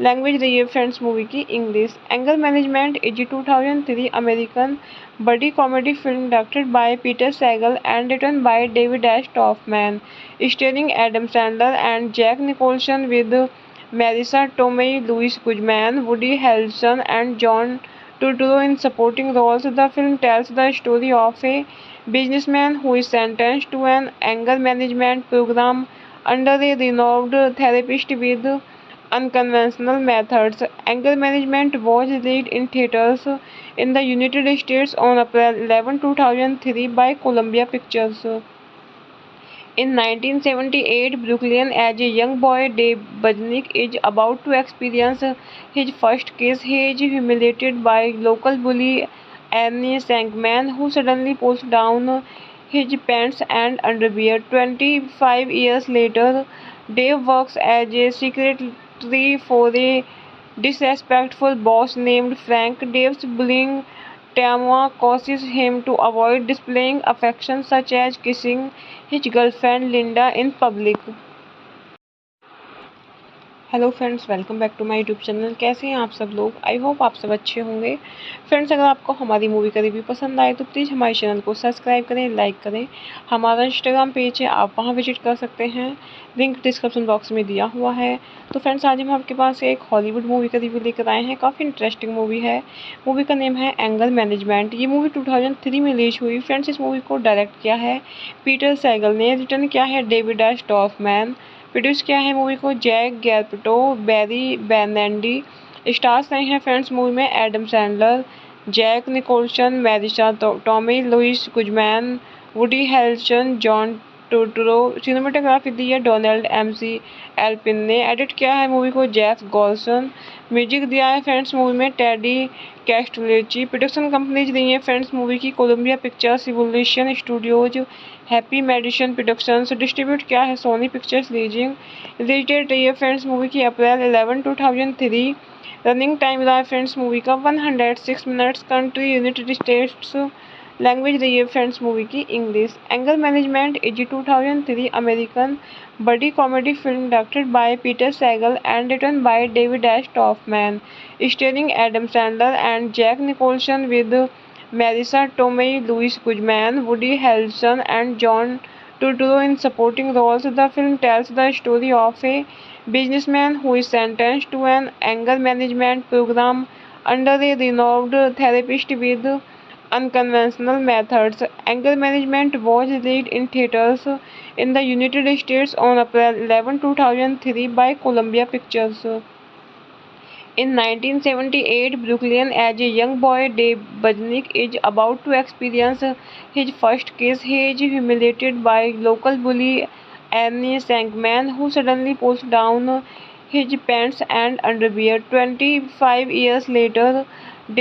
Language रही है फ्रेंड्स मूवी की English. Anger management is 2003 American buddy comedy film directed by Peter Segal and written by David S Dorfman, starring Adam Sandler and Jack Nicholson with Marisa Tomei, Louis Guzman, Woody Harrelson, and John Turturro in supporting roles. The film tells the story of a businessman who is sentenced to an anger management program under a renowned therapist with unconventional methods. Anger management was released in theaters in the United States on April 11, 2003 by Columbia Pictures. In 1978 Brooklyn, as a young boy, Dave Budnick is about to experience his first kiss. He is humiliated by local bully Annie Sankman, who suddenly pulls down his pants and underwear. 25 years later, Dave works as a secretary for a disrespectful boss named Frank. Dave's bullying Tamwa causes him to avoid displaying affection such as kissing his girlfriend Linda in public. Hello friends, welcome back to my YouTube channel. कैसे हैं आप सब लोग? I hope आप सब अच्छे होंगे। Friends, अगर आपको हमारी मूवी का रिव्यू पसंद आए तो प्लीज़ हमारे चैनल को सब्सक्राइब करें, लाइक करें। हमारा इंस्टाग्राम पेज है, आप वहां विजिट कर सकते हैं, लिंक डिस्क्रिप्शन बॉक्स में दिया हुआ है। तो फ्रेंड्स, आज हम आपके पास एक हॉलीवुड मूवी का रिव्यू लेकर आए हैं। काफ़ी इंटरेस्टिंग मूवी है। मूवी का नेम है एंगर मैनेजमेंट। ये मूवी 2003 में रिलीज हुई। फ्रेंड्स, इस मूवी को डायरेक्ट किया है पीटर सैगल ने, रिटर्न किया है डेविड एस टॉफमैन, प्रोड्यूस किया है मूवी को जैक गैल्पटो, बैरी बेनेंडी। स्टार्स रहे हैं फ्रेंड्स मूवी में Adam Sandler, Jack Nicholson, Marisa Tomei Luis Guzman, Woody Harrelson, John Turturro. Cinematography दी है डोनाल्ड एमसी एल्पिन ने। एडिट किया है मूवी को जेफ गॉल्सन। म्यूजिक दिया है फ्रेंड्स मूवी में टेडी कैस्टुलेची। प्रोडक्शन कंपनीज दी है फ्रेंड्स मूवी की Columbia Pictures, Revolution Studios, Happy Madison Productions. Distribute किया है Sony Pictures leasing. Release date रही है फ्रेंड्स मूवी की अप्रैल 11, 2003। रनिंग टाइम रहा है फ्रेंड्स मूवी का 106 minutes. Country United states. Language रही है फ्रेंड्स मूवी की English. Anger management is 2003 American buddy comedy film directed by Peter Segal and written by David S Dorfman, starring Adam Sandler and Jack Nicholson with Marisa Tomei, Louis Guzman, Woody Harrelson, and John Turturro in supporting roles. The film tells the story of a businessman who is sentenced to an anger management program under a renowned therapist with unconventional methods. Anger management was released in theaters in the United States on April 11, 2003 by Columbia Pictures. In 1978 Brooklyn, as a young boy, Dave Budnick is about to experience his first kiss. He is humiliated by local bully Annie Sankman, who suddenly pulls down his pants and underwear. 25 years later,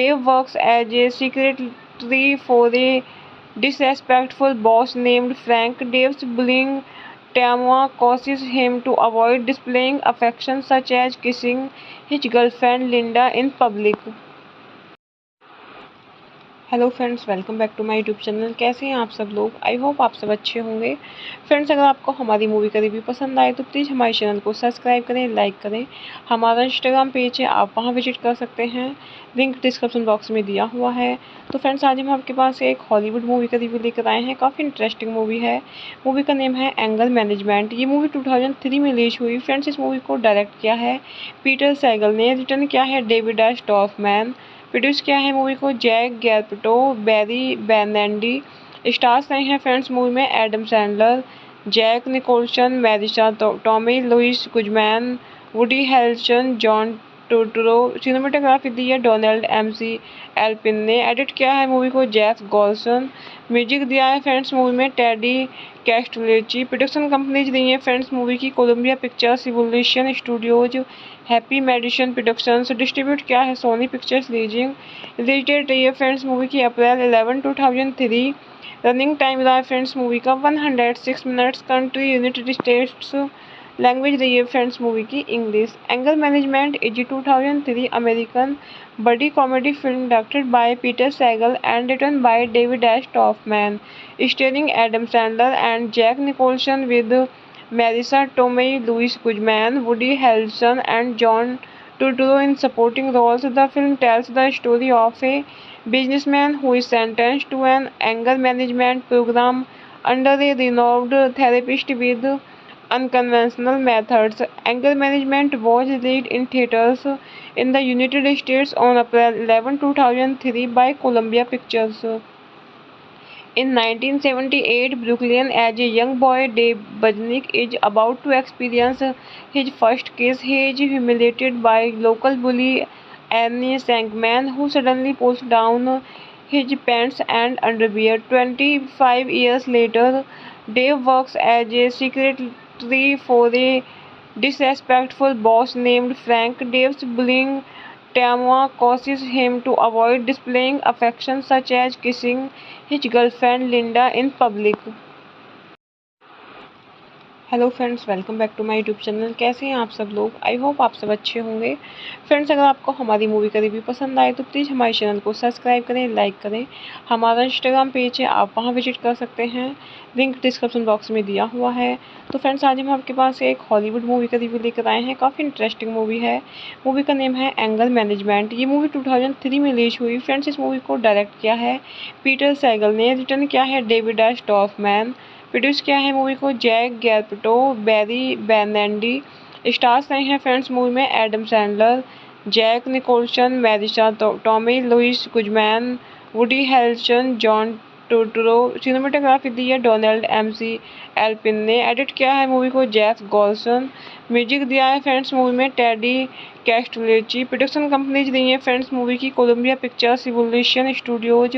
Dave works as a secretary for a disrespectful boss named Frank. Dave's bullying Tamwa causes him to avoid displaying affection such as kissing his girlfriend Linda in public. Hello friends, welcome back to my YouTube channel. कैसे हैं आप सब लोग? I hope आप सब अच्छे होंगे। Friends, अगर आपको हमारी मूवी का रिव्यू पसंद आए तो प्लीज़ हमारे चैनल को सब्सक्राइब करें, लाइक करें। हमारा इंस्टाग्राम पेज है, आप वहां विजिट कर सकते हैं, लिंक डिस्क्रिप्शन बॉक्स में दिया हुआ है। तो फ्रेंड्स, आज हम आपके पास एक हॉलीवुड मूवी का रिव्यू लेकर आए हैं। काफ़ी इंटरेस्टिंग मूवी है। मूवी का नेम है एंगर मैनेजमेंट। ये मूवी 2003 में रिलीज हुई। फ्रेंड्स, इस मूवी को डायरेक्ट किया है पीटर सैगल ने, रिटर्न किया है डेविड एस डॉर्फमैन, प्रोड्यूस किया है मूवी को जैक गैल्पटो, बैरी बेनेडी। स्टार्स रहे हैं फ्रेंड्स मूवी में Adam Sandler, Jack Nicholson, Marisa Tomei Luis Guzman, Woody Harrelson, John Turturro. Cinematography दी है डोनाल्ड एमसी एल्पिन ने। एडिट किया है मूवी को जेफ गॉल्सन। म्यूजिक दिया है फ्रेंड्स मूवी में टेडी कैस्टुलेची। प्रोडक्शन कंपनीज दी है फ्रेंड्स मूवी की Columbia Pictures, Evolution Studios, Happy Madison Productions. Distribute किया है Sony Pictures leasing. Release date रही है फ्रेंड्स मूवी की अप्रैल 11, 2003। रनिंग टाइम रहा है फ्रेंड्स मूवी का 106 minutes. Country United states. Language रही है फ्रेंड्स मूवी की English. Anger management is 2003 American buddy comedy film directed by Peter Segal and written by David S Dorfman, starring Adam Sandler and Jack Nicholson with Marisa Tomei, Louis Guzman, Woody Harrelson, and John Turturro in supporting roles. The film tells the story of a businessman who is sentenced to an anger management program under a renowned therapist with unconventional methods. Anger management was released in theaters in the United States on April 11, 2003 by Columbia Pictures. In 1978, Brooklyn, as a young boy, Dave Budnick is about to experience his first kiss. He is humiliated by local bully Annie Sankman, who suddenly pulls down his pants and underwear. 25 years later, Dave works as a secretary for a disrespectful boss named Frank. Dave's bullying Tamwa causes him to avoid displaying affection such as kissing his girlfriend Linda in public. Hello friends, welcome back to my YouTube channel. कैसे हैं आप सब लोग? I hope आप सब अच्छे होंगे। Friends, अगर आपको हमारी मूवी का रिव्यू पसंद आए तो प्लीज़ हमारे चैनल को सब्सक्राइब करें, लाइक करें। हमारा इंस्टाग्राम पेज है, आप वहां विजिट कर सकते हैं, लिंक डिस्क्रिप्शन बॉक्स में दिया हुआ है। तो फ्रेंड्स, आज हम आपके पास एक हॉलीवुड मूवी का रिव्यू लेकर आए हैं। काफ़ी इंटरेस्टिंग मूवी है। मूवी का नेम है एंगर मैनेजमेंट। ये मूवी 2003 में रिलीज हुई। फ्रेंड्स, इस मूवी को डायरेक्ट किया है पीटर सैगल ने, रिटर्न किया है डेविड एस डॉर्फमैन, प्रोड्यूस किया है मूवी को जैक गैल्पटो, बैरी बेनेडी। स्टार्स रहे हैं फ्रेंड्स मूवी में Adam Sandler, Jack Nicholson, Marisa Tomei Luis Guzman, Woody Harrelson, John Turturro. Cinematography दी है डोनाल्ड एमसी एल्पिन ने। एडिट किया है मूवी को जेफ गॉल्सन। म्यूजिक दिया है फ्रेंड्स मूवी में टेडी कैस्टुलेची। प्रोडक्शन कंपनीज दी है फ्रेंड्स मूवी की Columbia Pictures, Evolution Studios,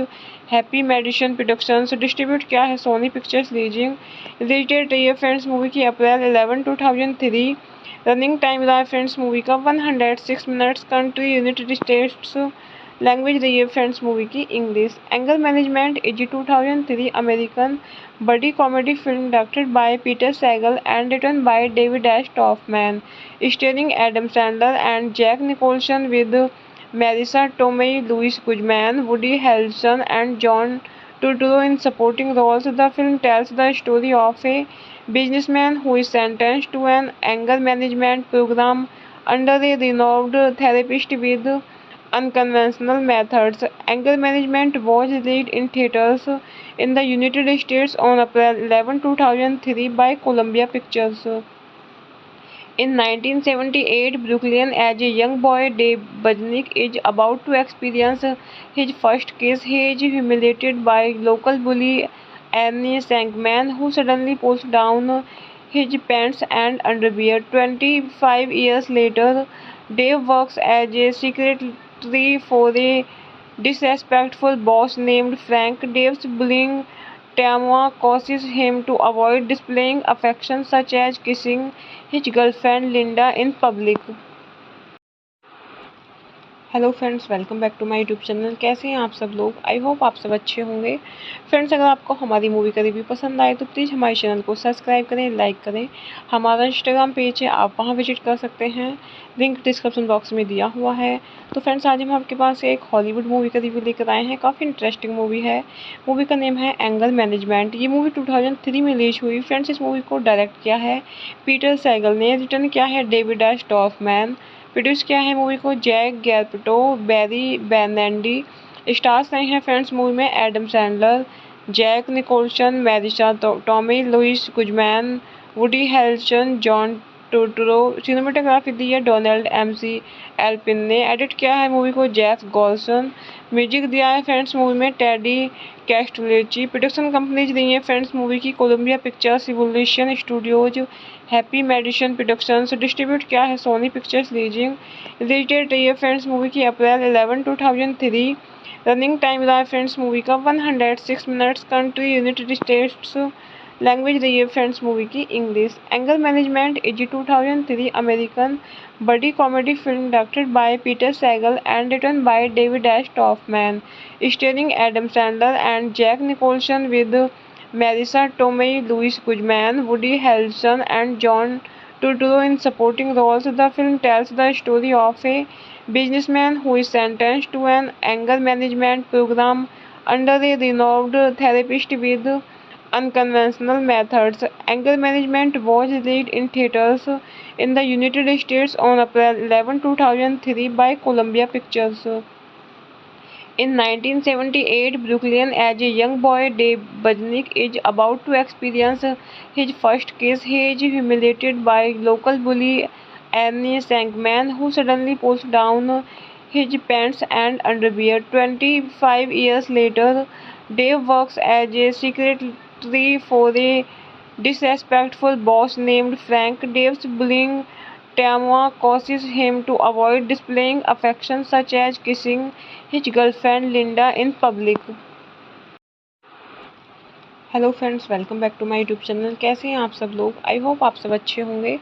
Happy Madison Productions. Distribute किया है Sony Pictures leasing. Release date रही है फ्रेंड्स मूवी की अप्रैल 11, 2003। रनिंग टाइम रहा है फ्रेंड्स मूवी का 106 minutes. Country United states. Language रही है फ्रेंड्स मूवी की English. Anger management is 2003 American buddy comedy film directed by Peter Segal and written by David S Dorfman, starring Adam Sandler and Jack Nicholson with Marisa Tomei, Louis Guzman, Woody Harrelson, and John Turturro in supporting roles. The film tells the story of a businessman who is sentenced to an anger management program under a renowned therapist with unconventional methods. Anger management was released in theaters in the United States on April 11, 2003 by Columbia Pictures. In 1978, Brooklyn, as a young boy, Dave Budnick is about to experience his first kiss. He is humiliated by local bully Annie Sankman, who suddenly pulls down his pants and underwear. 25 years later, Dave works as a secretary for a disrespectful boss named Frank. Dave's bullying Tamwa causes him to avoid displaying affection such as kissing his girlfriend Linda in public. Hello friends, welcome back to my YouTube channel. कैसे हैं आप सब लोग? I hope आप सब अच्छे होंगे। Friends, अगर आपको हमारी मूवी का रिव्यू पसंद आए तो प्लीज़ हमारे चैनल को सब्सक्राइब करें, लाइक करें। हमारा इंस्टाग्राम पेज है, आप वहां विजिट कर सकते हैं, लिंक डिस्क्रिप्शन बॉक्स में दिया हुआ है। तो फ्रेंड्स, आज हम आपके पास एक हॉलीवुड मूवी का रिव्यू लेकर आए हैं। काफ़ी इंटरेस्टिंग मूवी है। मूवी का नेम है एंगर मैनेजमेंट। ये मूवी 2003 में रिलीज हुई। फ्रेंड्स, इस मूवी को डायरेक्ट किया है पीटर सैगल ने, रिटर्न किया है डेविड एस डॉर्फमैन, प्रोड्यूस किया है मूवी को जैक गैल्पटो, बैरी बेनेंडी। स्टार्स रहे हैं फ्रेंड्स मूवी में Adam Sandler, Jack Nicholson, Marisa Tomei Luis Guzman, Woody Harrelson, John Turturro. Cinematography दी है डोनाल्ड एमसी एल्पिन ने। एडिट किया है मूवी को जेफ गॉल्सन। म्यूजिक दिया है फ्रेंड्स मूवी में टेडी कैस्टुलेची। प्रोडक्शन कंपनीज दी है फ्रेंड्स मूवी की Columbia Pictures, Revolution Studios, Happy Madison Productions. Distribute किया है Sony Pictures leasing. Release date रही है फ्रेंड्स मूवी की अप्रैल 11, 2003। रनिंग टाइम रहा है फ्रेंड्स मूवी का 106 minutes. Country United states. Language रही है फ्रेंड्स मूवी की English. Anger management is 2003 American buddy comedy film directed by Peter Segal and written by David S Dorfman, starring Adam Sandler and Jack Nicholson with Marisa Tomei, Louis Guzman, Woody Harrelson, and John Turturro in supporting roles. The film tells the story of a businessman who is sentenced to an anger management program under a renowned therapist with unconventional methods. Anger management was released in theaters in the United States on April 11, 2003 by Columbia Pictures. In 1978, Brooklyn, as a young boy, Dave Budnick is about to experience his first kiss. He is humiliated by local bully Annie Sankman, who suddenly pulls down his pants and underwear. 25 years later, Dave works as a secretary for a disrespectful boss named Frank. Dave's bullying Tamwa causes him to avoid displaying affection such as kissing his girlfriend Linda in public. Hello friends, welcome back to my YouTube channel. कैसे हैं आप सब लोग? I hope आप सब अच्छे होंगे।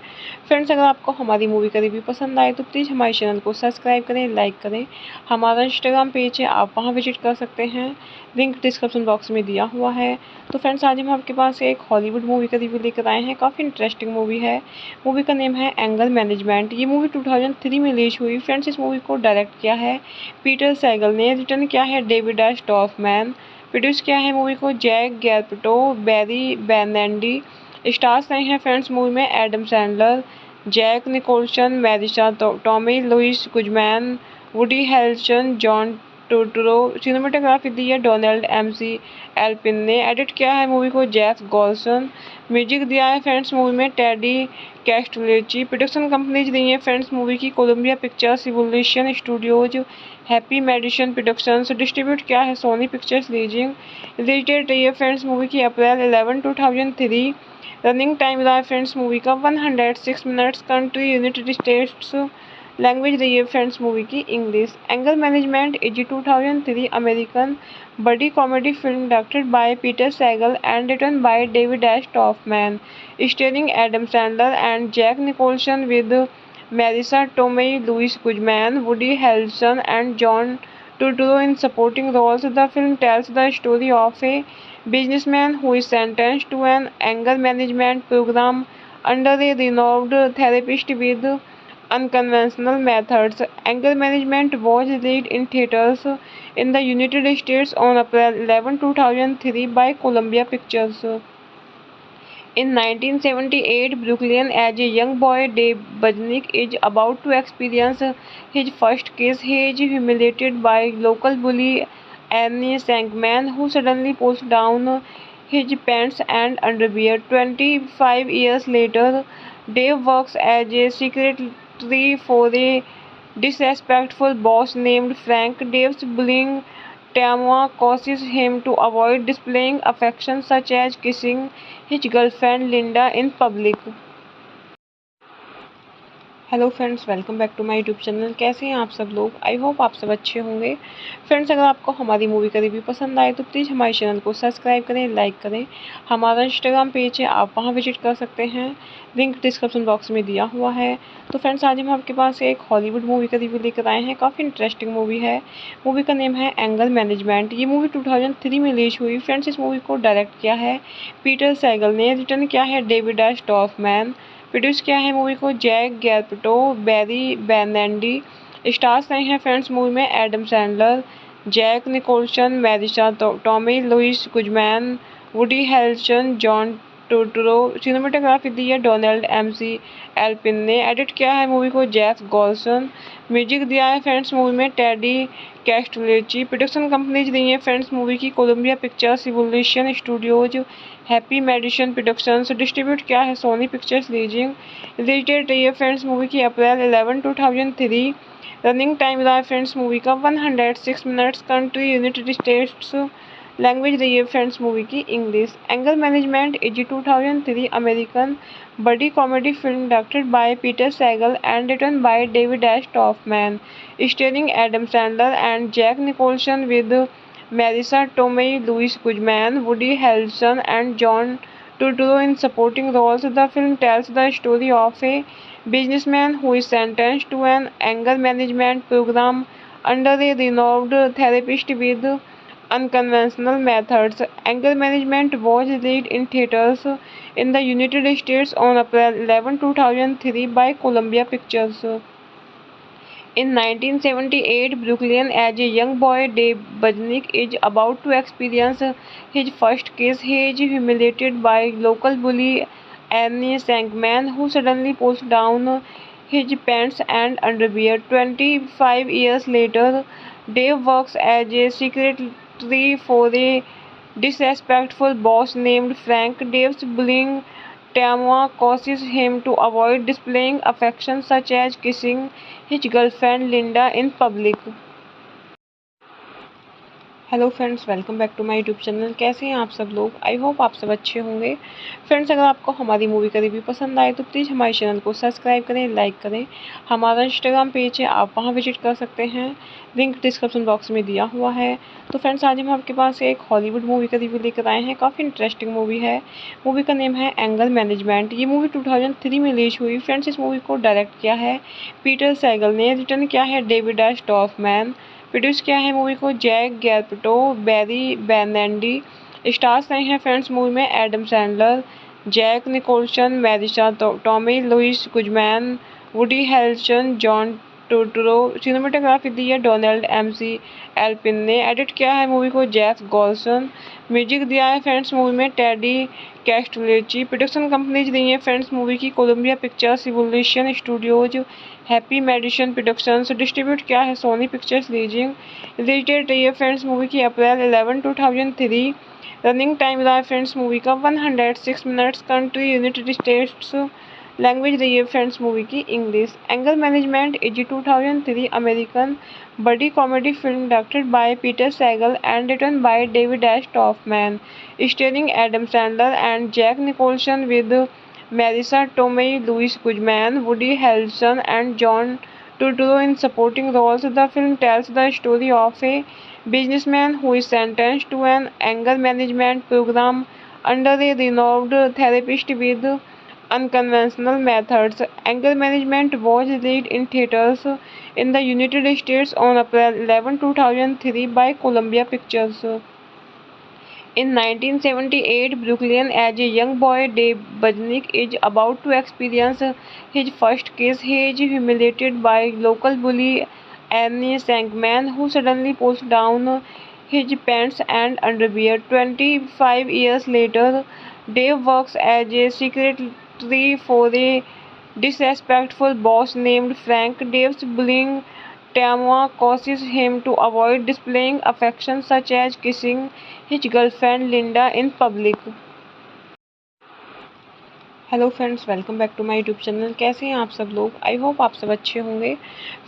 Friends, अगर आपको हमारी मूवी का रिव्यू पसंद आए तो प्लीज़ हमारे चैनल को सब्सक्राइब करें, लाइक करें। हमारा इंस्टाग्राम पेज है, आप वहां विजिट कर सकते हैं, लिंक डिस्क्रिप्शन बॉक्स में दिया हुआ है। तो फ्रेंड्स, आज हम आपके पास एक हॉलीवुड मूवी का रिव्यू लेकर आए हैं। काफ़ी इंटरेस्टिंग मूवी है। मूवी का नेम है एंगर मैनेजमेंट। ये मूवी 2003 में रिलीज हुई। फ्रेंड्स, इस मूवी को डायरेक्ट किया है पीटर सैगल ने, रिटर्न किया है डेविड एस डॉर्फमैन, प्रोड्यूस किया है मूवी को जैक गैल्पटो, बैरी बेनेंडी। स्टार्स रहे हैं फ्रेंड्स मूवी में Adam Sandler, Jack Nicholson, Marisa Tomei Luis Guzman, Woody Harrelson, John Turturro. Cinematography दी है डोनाल्ड एमसी एल्पिन ने। एडिट किया है मूवी को जेफ गॉल्सन। म्यूजिक दिया है फ्रेंड्स मूवी में टेडी कैस्टुलेची। प्रोडक्शन कंपनीज दी है फ्रेंड्स मूवी की Columbia Pictures, Revolution Studios, Happy Madison Productions. Distribute किया है Sony Pictures leasing. Release date रही है फ्रेंड्स मूवी की अप्रैल 11, 2003। रनिंग टाइम रहा है फ्रेंड्स मूवी का 106 minutes. Country United states. Language रही है फ्रेंड्स मूवी की English. Anger management is 2003 American buddy comedy film directed by Peter Segal and written by David S Dorfman, starring Adam Sandler and Jack Nicholson with Marisa Tomei, Louis Guzman, Woody Harrelson, and John Turturro in supporting roles. The film tells the story of a businessman who is sentenced to an anger management program under a renowned therapist with unconventional methods. Anger management was released in theaters in the United States on April 11, 2003 by Columbia Pictures. In 1978, Brooklyn, as a young boy, Dave Budnick is about to experience his first kiss. He is humiliated by local bully Annie Sankman, who suddenly pulls down his pants and underwear. 25 years later, Dave works as a secretary for a disrespectful boss named Frank. Dave's bullying Tamwa causes him to avoid displaying affection such as kissing his girlfriend Linda in public. Hello friends, welcome back to my YouTube channel. कैसे हैं आप सब लोग? I hope आप सब अच्छे होंगे। Friends, अगर आपको हमारी मूवी का रिव्यू पसंद आए तो प्लीज़ हमारे चैनल को सब्सक्राइब करें, लाइक करें। हमारा इंस्टाग्राम पेज है, आप वहां विजिट कर सकते हैं, लिंक डिस्क्रिप्शन बॉक्स में दिया हुआ है। तो फ्रेंड्स, आज हम आपके पास एक हॉलीवुड मूवी का रिव्यू लेकर आए हैं। काफ़ी इंटरेस्टिंग मूवी है। मूवी का नेम है एंगर मैनेजमेंट। ये मूवी 2003 में रिलीज हुई। फ्रेंड्स, इस मूवी को डायरेक्ट किया है पीटर सैगल ने, रिटर्न किया है डेविड एस डॉर्फमैन, प्रोड्यूस किया है मूवी को जैक गैल्पटो, बैरी बेनेडी। स्टार्स रहे हैं फ्रेंड्स मूवी में Adam Sandler, Jack Nicholson, Marisa Tomei Luis Guzman, Woody Harrelson, John Turturro. Cinematography दी है डोनाल्ड एमसी एल्पिन ने। एडिट किया है मूवी को जेफ गॉल्सन। म्यूजिक दिया है फ्रेंड्स मूवी में टेडी कैस्टुलेची। प्रोडक्शन कंपनीज दी है फ्रेंड्स मूवी की Columbia Pictures, Evolution Studios, Happy Madison Productions. Distribute किया है Sony Pictures leasing. Release date रही है फ्रेंड्स मूवी की अप्रैल 11, 2003। रनिंग टाइम रहा है फ्रेंड्स मूवी का 106 minutes. Country United states. Language रही है फ्रेंड्स मूवी की English. Anger management is 2003 American buddy comedy film directed by Peter Segal and written by David S Dorfman, starring Adam Sandler and Jack Nicholson with Marisa Tomei, Louis Guzman, Woody Harrelson, and John Turturro in supporting roles. The film tells the story of a businessman who is sentenced to an anger management program under a renowned therapist with unconventional methods. Anger management was released in theaters in the United States on April 11, 2003 by Columbia Pictures. In 1978, Brooklyn, as a young boy, Dave Budnick is about to experience his first kiss. He is humiliated by local bully Annie Sankman, who suddenly pulls down his pants and underwear. 25 years later, Dave works as a secretary for a disrespectful boss named Frank. Dave's bullying Tamwa causes him to avoid displaying affection such as kissing his girlfriend Linda in public. Hello friends, welcome back to my YouTube channel. कैसे हैं आप सब लोग? I hope आप सब अच्छे होंगे। Friends, अगर आपको हमारी मूवी का रिव्यू पसंद आए तो प्लीज़ हमारे चैनल को सब्सक्राइब करें, लाइक करें। हमारा इंस्टाग्राम पेज है, आप वहां विजिट कर सकते हैं, लिंक डिस्क्रिप्शन बॉक्स में दिया हुआ है। तो फ्रेंड्स, आज हम आपके पास एक हॉलीवुड मूवी का रिव्यू लेकर आए हैं। काफ़ी इंटरेस्टिंग मूवी है। मूवी का नेम है एंगर मैनेजमेंट। ये मूवी 2003 में रिलीज हुई। फ्रेंड्स, इस मूवी को डायरेक्ट किया है पीटर सैगल ने, रिटर्न किया है डेविड एस डॉर्फमैन, प्रोड्यूस किया है मूवी को जैक गैल्पटो, बैरी बेनेडी। स्टार्स रहे हैं फ्रेंड्स मूवी में Adam Sandler, Jack Nicholson, Marisa Tomei Luis Guzman, Woody Harrelson, John Turturro. Cinematography दी है डोनाल्ड एमसी एल्पिन ने। एडिट किया है मूवी को जेफ गॉल्सन। म्यूजिक दिया है फ्रेंड्स मूवी में टेडी कैस्टुलेची। प्रोडक्शन कंपनीज दी है फ्रेंड्स मूवी की Columbia Pictures, Evolution Studios, Happy Madison Productions. Distribute किया है Sony Pictures leasing. Release date रही है फ्रेंड्स मूवी की अप्रैल 11, 2003। रनिंग टाइम रहा है फ्रेंड्स मूवी का 106 minutes. Country United states. Language रही है फ्रेंड्स मूवी की English. Anger management is 2003 American buddy comedy film directed by Peter Segal and written by David S Dorfman, starring Adam Sandler and Jack Nicholson with Marisa Tomei, Louis Guzman, Woody Harrelson, and John Turturro in supporting roles. The film tells the story of a businessman who is sentenced to an anger management program under a renowned therapist with unconventional methods. Anger management was released in theaters in the United States on April 11, 2003 by Columbia Pictures. In 1978, Brooklyn, as a young boy, Dave Budnick is about to experience his first kiss. He is humiliated by local bully Annie Sankman, who suddenly pulls down his pants and underwear. 25 years later, Dave works as a secretary for a disrespectful boss named Frank. Dave's bullying Tamwa causes him to avoid displaying affection such as kissing his girlfriend Linda in public. Hello friends, welcome back to my YouTube channel. कैसे हैं आप सब लोग? I hope आप सब अच्छे होंगे।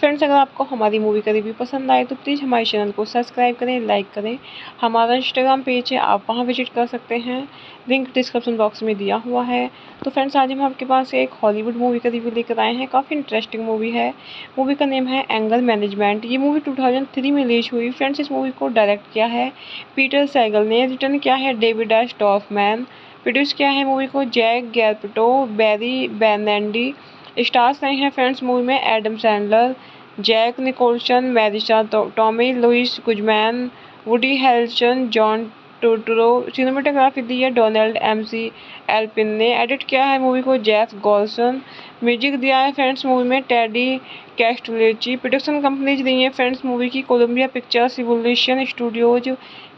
Friends, अगर आपको हमारी मूवी का रिव्यू पसंद आए तो प्लीज़ हमारे चैनल को सब्सक्राइब करें, लाइक करें। हमारा इंस्टाग्राम पेज है, आप वहां विजिट कर सकते हैं, लिंक डिस्क्रिप्शन बॉक्स में दिया हुआ है। तो फ्रेंड्स, आज हम आपके पास एक हॉलीवुड मूवी का रिव्यू लेकर आए हैं। काफ़ी इंटरेस्टिंग मूवी है। मूवी का नेम है एंगर मैनेजमेंट। ये मूवी 2003 में रिलीज हुई। फ्रेंड्स, इस मूवी को डायरेक्ट किया है पीटर सैगल ने, रिटर्न किया है डेविड एस डॉर्फमैन, प्रोड्यूस किया है मूवी को जैक गैल्पटो, बैरी बेनेंडी। स्टार्स रहे हैं फ्रेंड्स मूवी में Adam Sandler, Jack Nicholson, Marisa Tomei Luis Guzman, Woody Harrelson, John Turturro. Cinematography दी है डोनाल्ड एमसी एल्पिन ने। एडिट किया है मूवी को जेफ गॉल्सन। म्यूजिक दिया है फ्रेंड्स मूवी में टेडी कैस्टुलेची। प्रोडक्शन कंपनीज दी है फ्रेंड्स मूवी की Columbia Pictures, Revolution Studios,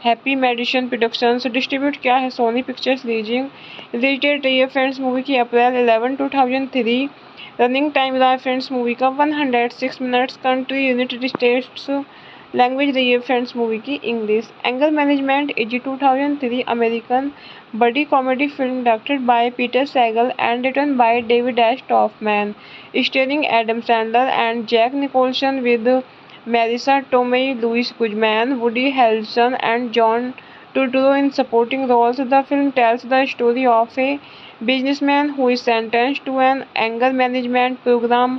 Happy Madison Productions. Distribute किया है Sony Pictures leasing. Release date रही है फ्रेंड्स मूवी की अप्रैल 11, 2003। रनिंग टाइम रहा है फ्रेंड्स मूवी का 106 minutes. Country United states. Language रही है फ्रेंड्स मूवी की English. Anger management is 2003 American buddy comedy film directed by Peter Segal and written by David S Dorfman, starring Adam Sandler and Jack Nicholson with Marisa Tomei, Louis Guzman, Woody Harrelson, and John Turturro in supporting roles. The film tells the story of a businessman who is sentenced to an anger management program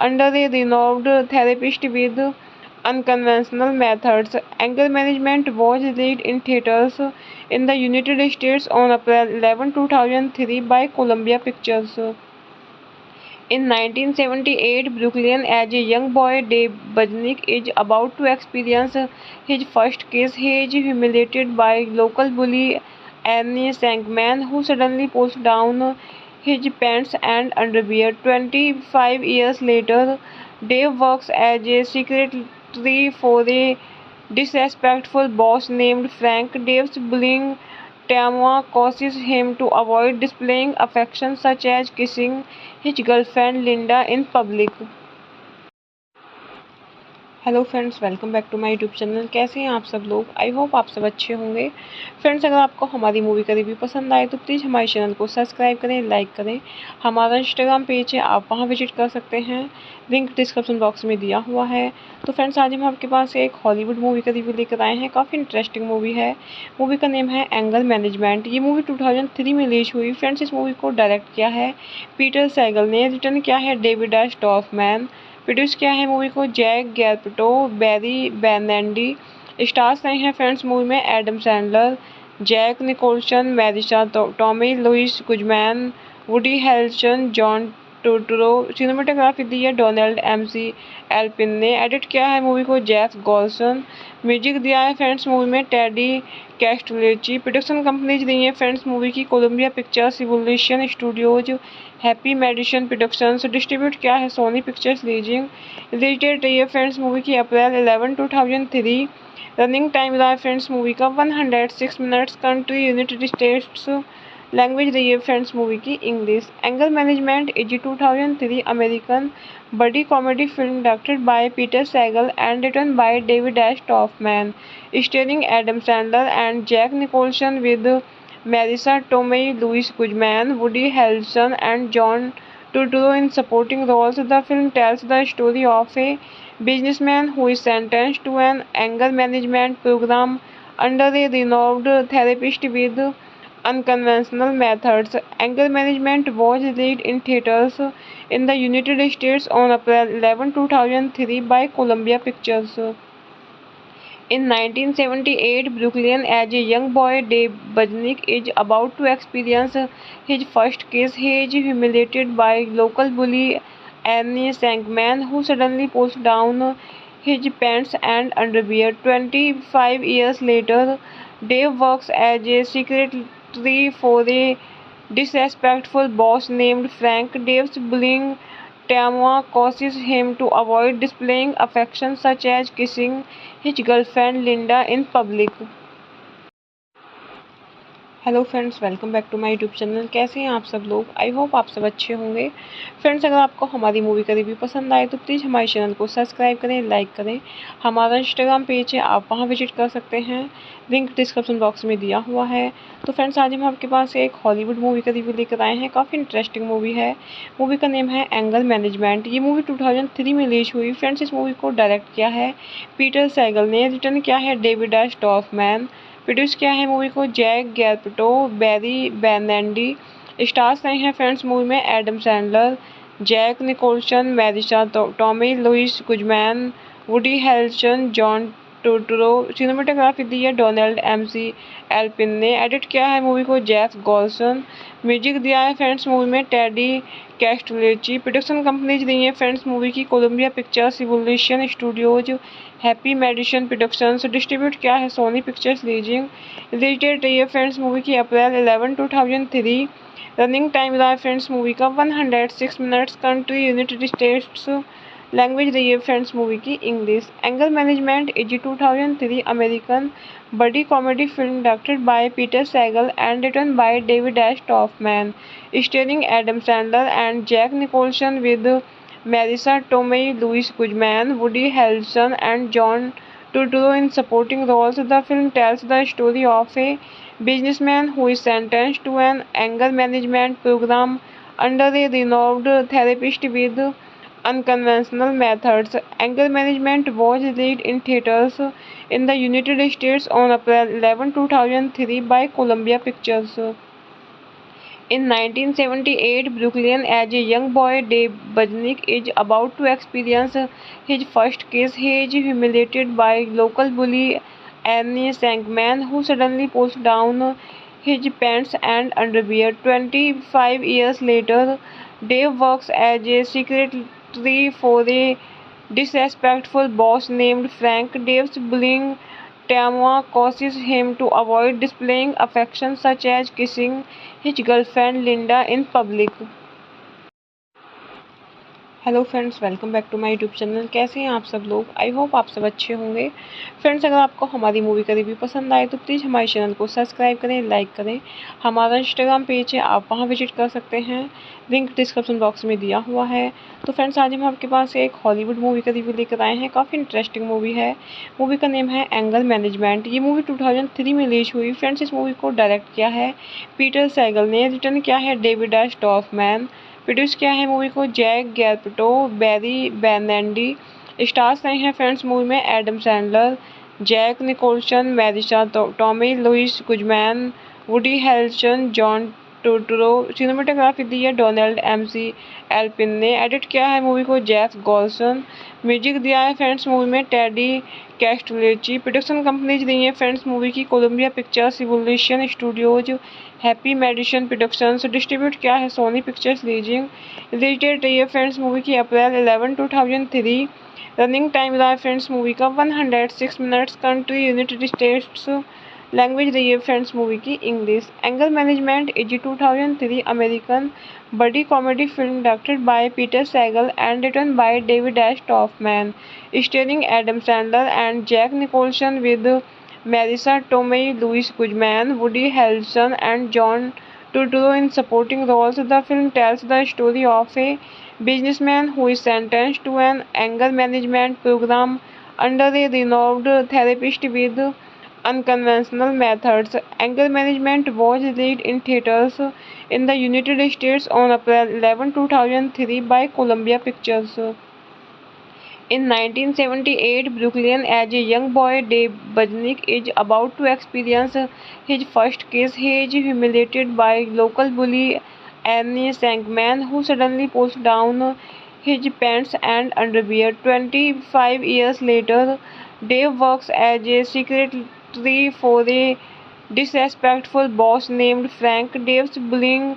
under a renowned therapist with unconventional methods. Anger management was released in theaters in the United States on April 11, 2003 by Columbia Pictures. In 1978, Brooklyn, as a young boy, Dave Budnick is about to experience his first kiss. He is humiliated by local bully Annie Sankman, who suddenly pulls down his pants and underwear. 25 years later, Dave works as a secretary for a disrespectful boss named Frank. Dave's bullying Tamwa causes him to avoid displaying affection such as kissing his girlfriend Linda in public. Hello friends, welcome back to my YouTube channel. कैसे हैं आप सब लोग? I hope आप सब अच्छे होंगे। Friends, अगर आपको हमारी मूवी का रिव्यू पसंद आए तो प्लीज़ हमारे चैनल को सब्सक्राइब करें, लाइक करें। हमारा इंस्टाग्राम पेज है, आप वहां विजिट कर सकते हैं, लिंक डिस्क्रिप्शन बॉक्स में दिया हुआ है। तो फ्रेंड्स, आज हम आपके पास एक हॉलीवुड मूवी का रिव्यू लेकर आए हैं। काफ़ी इंटरेस्टिंग मूवी है। मूवी का नेम है एंगर मैनेजमेंट। ये मूवी 2003 में रिलीज हुई। फ्रेंड्स, इस मूवी को डायरेक्ट किया है पीटर सैगल ने, रिटर्न किया है डेविड एस डॉर्फमैन, प्रोड्यूस किया है मूवी को जैक गैल्पटो, बैरी बेनेंडी। स्टार्स रहे हैं फ्रेंड्स मूवी में Adam Sandler, Jack Nicholson, Marisa Tomei Luis Guzman, Woody Harrelson, John Turturro. Cinematography दी है डोनाल्ड एमसी एल्पिन ने। एडिट किया है मूवी को जेफ गॉल्सन। म्यूजिक दिया है फ्रेंड्स मूवी में टेडी कैस्टुलेची। प्रोडक्शन कंपनीज दी है फ्रेंड्स मूवी की Columbia Pictures, Revolution Studios, Happy Madison Productions. Distribute किया है Sony Pictures leasing. Release date रही है फ्रेंड्स मूवी की अप्रैल 11, 2003। रनिंग टाइम रहा है फ्रेंड्स मूवी का 106 minutes. Country United states. Language रही है फ्रेंड्स मूवी की English. Anger management is 2003 American buddy comedy film directed by Peter Segal and written by David S Dorfman, starring Adam Sandler and Jack Nicholson with Marisa Tomei, Louis Guzman, Woody Harrelson, and John Turturro in supporting roles. The film tells the story of a businessman who is sentenced to an anger management program under a renowned therapist with unconventional methods. Anger management was released in theaters in the United States on April 11, 2003 by Columbia Pictures. In 1978, Brooklyn, as a young boy, Dave Budnick is about to experience his first kiss. He is humiliated by local bully Annie Sankman, who suddenly pulls down his pants and underwear. 25 years later, Dave works as a secretary for a disrespectful boss named Frank. Dave's bullying Tamwa causes him to avoid displaying affection such as kissing his girlfriend Linda in public. Hello friends, welcome back to my YouTube channel. कैसे हैं आप सब लोग? I hope आप सब अच्छे होंगे। Friends, अगर आपको हमारी मूवी का रिव्यू पसंद आए तो प्लीज़ हमारे चैनल को सब्सक्राइब करें, लाइक करें। हमारा इंस्टाग्राम पेज है, आप वहां विजिट कर सकते हैं, लिंक डिस्क्रिप्शन बॉक्स में दिया हुआ है। तो फ्रेंड्स, आज हम आपके पास एक हॉलीवुड मूवी का रिव्यू लेकर आए हैं। काफ़ी इंटरेस्टिंग मूवी है। मूवी का नेम है एंगर मैनेजमेंट। ये मूवी 2003 में रिलीज हुई। फ्रेंड्स, इस मूवी को डायरेक्ट किया है पीटर सैगल ने, रिटर्न किया है डेविड एस डॉर्फमैन, प्रोड्यूस किया है मूवी को जैक गैल्पटो, बैरी बेनेडी। स्टार्स रहे हैं फ्रेंड्स मूवी में Adam Sandler, Jack Nicholson, Marisa Tomei Luis Guzman, Woody Harrelson, John Turturro. Cinematography दी है डोनाल्ड एमसी एल्पिन ने। एडिट किया है मूवी को जेफ गॉल्सन। म्यूजिक दिया है फ्रेंड्स मूवी में टेडी कैस्टुलेची। प्रोडक्शन कंपनीज दी है फ्रेंड्स मूवी की Columbia Pictures, Evolution Studios, Happy Madison Productions. Distribute किया है Sony Pictures leasing. Release date रही है फ्रेंड्स मूवी की अप्रैल 11, 2003। रनिंग टाइम रहा है फ्रेंड्स मूवी का 106 minutes. Country United states. Language रही है फ्रेंड्स मूवी की English. Anger management is 2003 American buddy comedy film directed by Peter Segal and written by David S Dorfman, starring Adam Sandler and Jack Nicholson with Marisa Tomei, Louis Guzman, Woody Harrelson, and John Turturro in supporting roles. The film tells the story of a businessman who is sentenced to an anger management program under a renowned therapist with unconventional methods. Anger management was released in theaters in the United States on April 11, 2003 by Columbia Pictures. In 1978, Brooklyn, as a young boy, Dave Budnick is about to experience his first kiss. He is humiliated by local bully Annie Sankman, who suddenly pulls down his pants and underwear. 25 years later, Dave works as a secretary for a disrespectful boss named Frank. Dave's bullying Tamwa causes him to avoid displaying affection such as kissing his girlfriend Linda in public. Hello friends, welcome back to my YouTube channel. कैसे हैं आप सब लोग? I hope आप सब अच्छे होंगे। Friends, अगर आपको हमारी मूवी का रिव्यू पसंद आए तो प्लीज़ हमारे चैनल को सब्सक्राइब करें, लाइक करें। हमारा इंस्टाग्राम पेज है, आप वहां विजिट कर सकते हैं, लिंक डिस्क्रिप्शन बॉक्स में दिया हुआ है। तो फ्रेंड्स, आज हम आपके पास एक हॉलीवुड मूवी का रिव्यू लेकर आए हैं। काफ़ी इंटरेस्टिंग मूवी है। मूवी का नेम है एंगर मैनेजमेंट। ये मूवी 2003 में रिलीज हुई। फ्रेंड्स, इस मूवी को डायरेक्ट किया है पीटर सैगल ने, रिटर्न किया है डेविड एस डॉर्फमैन, प्रोड्यूस किया है मूवी को जैक गैल्पटो, बैरी बेनेडी। स्टार्स रहे हैं फ्रेंड्स मूवी में Adam Sandler, Jack Nicholson, Marisa Tomei Luis Guzman, Woody Harrelson, John Turturro. Cinematography दी है डोनाल्ड एमसी एल्पिन ने। एडिट किया है मूवी को जेफ गॉल्सन। म्यूजिक दिया है फ्रेंड्स मूवी में टेडी कैस्टुलेची। प्रोडक्शन कंपनीज दी है फ्रेंड्स मूवी की Columbia Pictures, Evolution Studios, Happy Madison Productions. Distribute किया है Sony Pictures leasing. Release date रही है फ्रेंड्स मूवी की अप्रैल 11, 2003। रनिंग टाइम रहा है फ्रेंड्स मूवी का 106 minutes. Country United states. Language रही है फ्रेंड्स मूवी की English. Anger management is 2003 American buddy comedy film directed by Peter Segal and written by David S Dorfman, starring Adam Sandler and Jack Nicholson with Marisa Tomei, Louis Guzman, Woody Harrelson, and John Turturro in supporting roles. The film tells the story of a businessman who is sentenced to an anger management program under a renowned therapist with unconventional methods. Anger management was released in theaters in the United States on April 11, 2003 by Columbia Pictures. In 1978, Brooklyn, as a young boy, Dave Budnick is about to experience his first kiss. He is humiliated by local bully Annie Sankman, who suddenly pulls down his pants and underwear. 25 years later, Dave works as a secretary for a disrespectful boss named Frank. Dave's bullying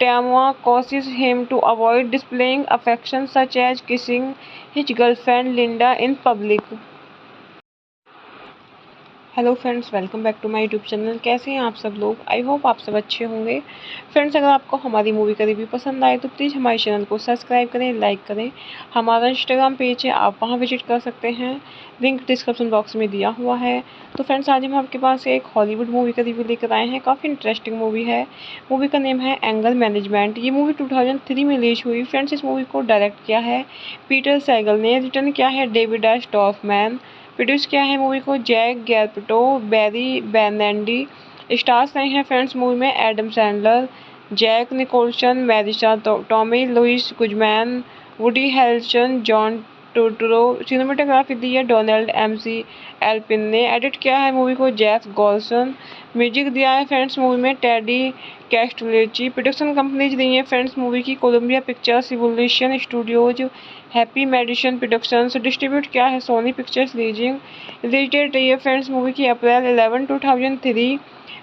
Tamwa causes him to avoid displaying affection such as kissing his girlfriend Linda in public. Hello friends, welcome back to my YouTube channel. कैसे हैं आप सब लोग? I hope आप सब अच्छे होंगे। Friends, अगर आपको हमारी मूवी का रिव्यू पसंद आए तो प्लीज़ हमारे चैनल को सब्सक्राइब करें, लाइक करें। हमारा इंस्टाग्राम पेज है, आप वहां विजिट कर सकते हैं, लिंक डिस्क्रिप्शन बॉक्स में दिया हुआ है। तो फ्रेंड्स, आज हम आपके पास एक हॉलीवुड मूवी का रिव्यू लेकर आए हैं। काफ़ी इंटरेस्टिंग मूवी है। मूवी का नेम है एंगर मैनेजमेंट। ये मूवी 2003 में रिलीज हुई। फ्रेंड्स, इस मूवी को डायरेक्ट किया है पीटर सैगल ने, रिटर्न किया है डेविड एस डॉर्फमैन, प्रोड्यूस किया है मूवी को जैक गैल्पटो, बैरी बेनेंडी। स्टार्स रहे हैं फ्रेंड्स मूवी में Adam Sandler, Jack Nicholson, Marisa Tomei Luis Guzman, Woody Harrelson, John Turturro. Cinematography दी है डोनाल्ड एमसी एल्पिन ने। एडिट किया है मूवी को जेफ गॉल्सन। म्यूजिक दिया है फ्रेंड्स मूवी में टेडी कैस्टुलेची। प्रोडक्शन कंपनीज दी है फ्रेंड्स मूवी की Columbia Pictures, Revolution Studios, Happy Madison Productions. Distribute किया है Sony Pictures leasing. Release date रही है फ्रेंड्स मूवी की अप्रैल 11, 2003।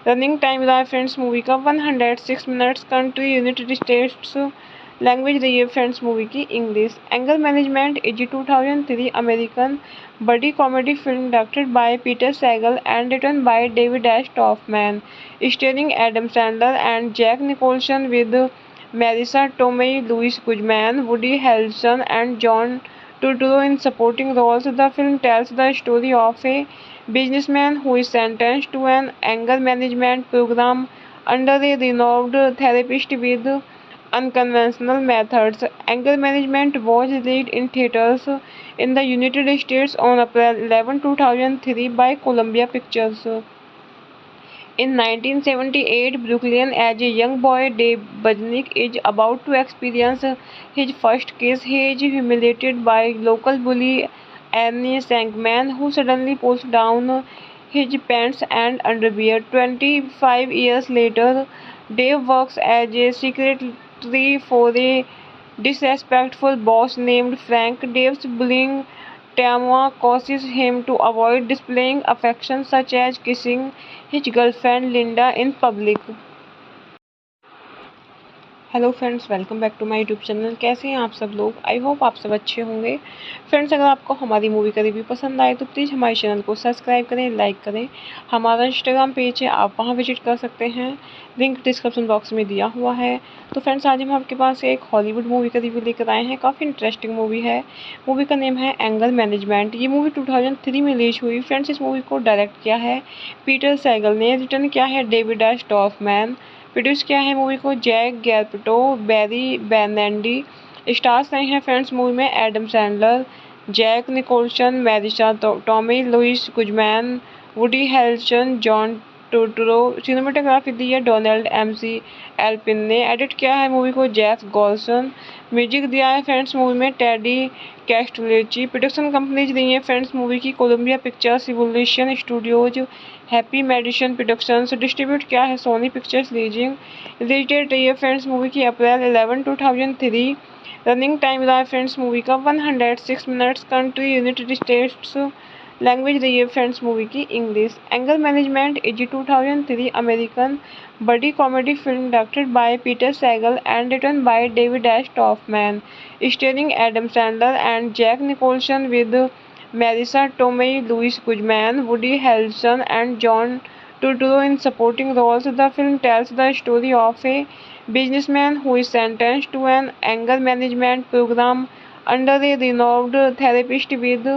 रनिंग टाइम रहा है फ्रेंड्स मूवी का 106 minutes. Country United states. Language रही है फ्रेंड्स मूवी की English. Anger management is 2003 American buddy comedy film directed by Peter Segal and written by David S Dorfman, starring Adam Sandler and Jack Nicholson with Marisa Tomei, Louis Guzman, Woody Harrelson, and John Turturro in supporting roles. The film tells the story of a businessman who is sentenced to an anger management program under a renowned therapist with unconventional methods. Anger management was released in theaters in the United States on April 11, 2003 by Columbia Pictures. In 1978 Brooklyn, as a young boy, Dave Budnick is about to experience his first kiss. He is humiliated by local bully Annie Sankman, who suddenly pulls down his pants and underwear. 25 years later, Dave works as a secretary for a disrespectful boss named Frank. Dave's bullying Tamwa causes him to avoid displaying affection such as kissing his girlfriend Linda in public. Hello friends, welcome back to my YouTube channel. कैसे हैं आप सब लोग? I hope आप सब अच्छे होंगे। Friends, अगर आपको हमारी मूवी का रिव्यू पसंद आए तो प्लीज़ हमारे चैनल को सब्सक्राइब करें, लाइक करें। हमारा इंस्टाग्राम पेज है, आप वहां विजिट कर सकते हैं, लिंक डिस्क्रिप्शन बॉक्स में दिया हुआ है। तो फ्रेंड्स, आज हम आपके पास एक हॉलीवुड मूवी का रिव्यू लेकर आए हैं। काफ़ी इंटरेस्टिंग मूवी है। मूवी का नेम है एंगर मैनेजमेंट। ये मूवी 2003 में रिलीज हुई। फ्रेंड्स, इस मूवी को डायरेक्ट किया है पीटर सैगल ने, रिटर्न किया है डेविड एस डॉर्फमैन, प्रोड्यूस किया है मूवी को जैक गैल्पटो, बैरी बेनेंडी। स्टार्स रहे हैं फ्रेंड्स मूवी में Adam Sandler, Jack Nicholson, Marisa Tomei Luis Guzman, Woody Harrelson, John Turturro. Cinematography दी है डोनाल्ड एमसी एल्पिन ने। एडिट किया है मूवी को जेफ गॉल्सन। म्यूजिक दिया है फ्रेंड्स मूवी में टेडी कैस्टुलेची। प्रोडक्शन कंपनीज दी है फ्रेंड्स मूवी की Columbia Pictures, Revolution Studios, Happy Madison Productions. Distribute किया है Sony Pictures leasing. Release date रही है फ्रेंड्स मूवी की अप्रैल 11, 2003। रनिंग टाइम रहा है फ्रेंड्स मूवी का 106 minutes. Country United states. Language रही है फ्रेंड्स मूवी की English. Anger management is 2003 American buddy comedy film directed by Peter Segal and written by David S Dorfman, starring Adam Sandler and Jack Nicholson with Marisa Tomei, Louis Guzman, Woody Harrelson, and John Turturro in supporting roles. The film tells the story of a businessman who is sentenced to an anger management program under a renowned therapist with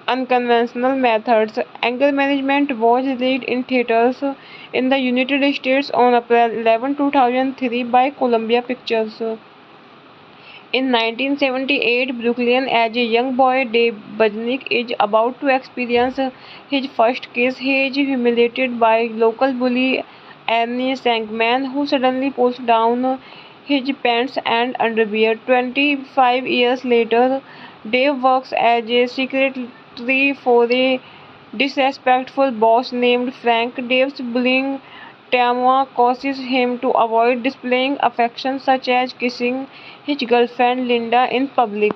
unconventional methods. Anger management was released in theaters in the United States on April 11, 2003 by Columbia Pictures. In 1978 Brooklyn, as a young boy, Dave Budnick is about to experience his first kiss. He is humiliated by local bully Annie Sankman, who suddenly pulls down his pants and underwear. 25 years later, Dave works as a secretary for a disrespectful boss named Frank. Dave's bullying Tamwa causes him to avoid displaying affection such as kissing his girlfriend Linda in public.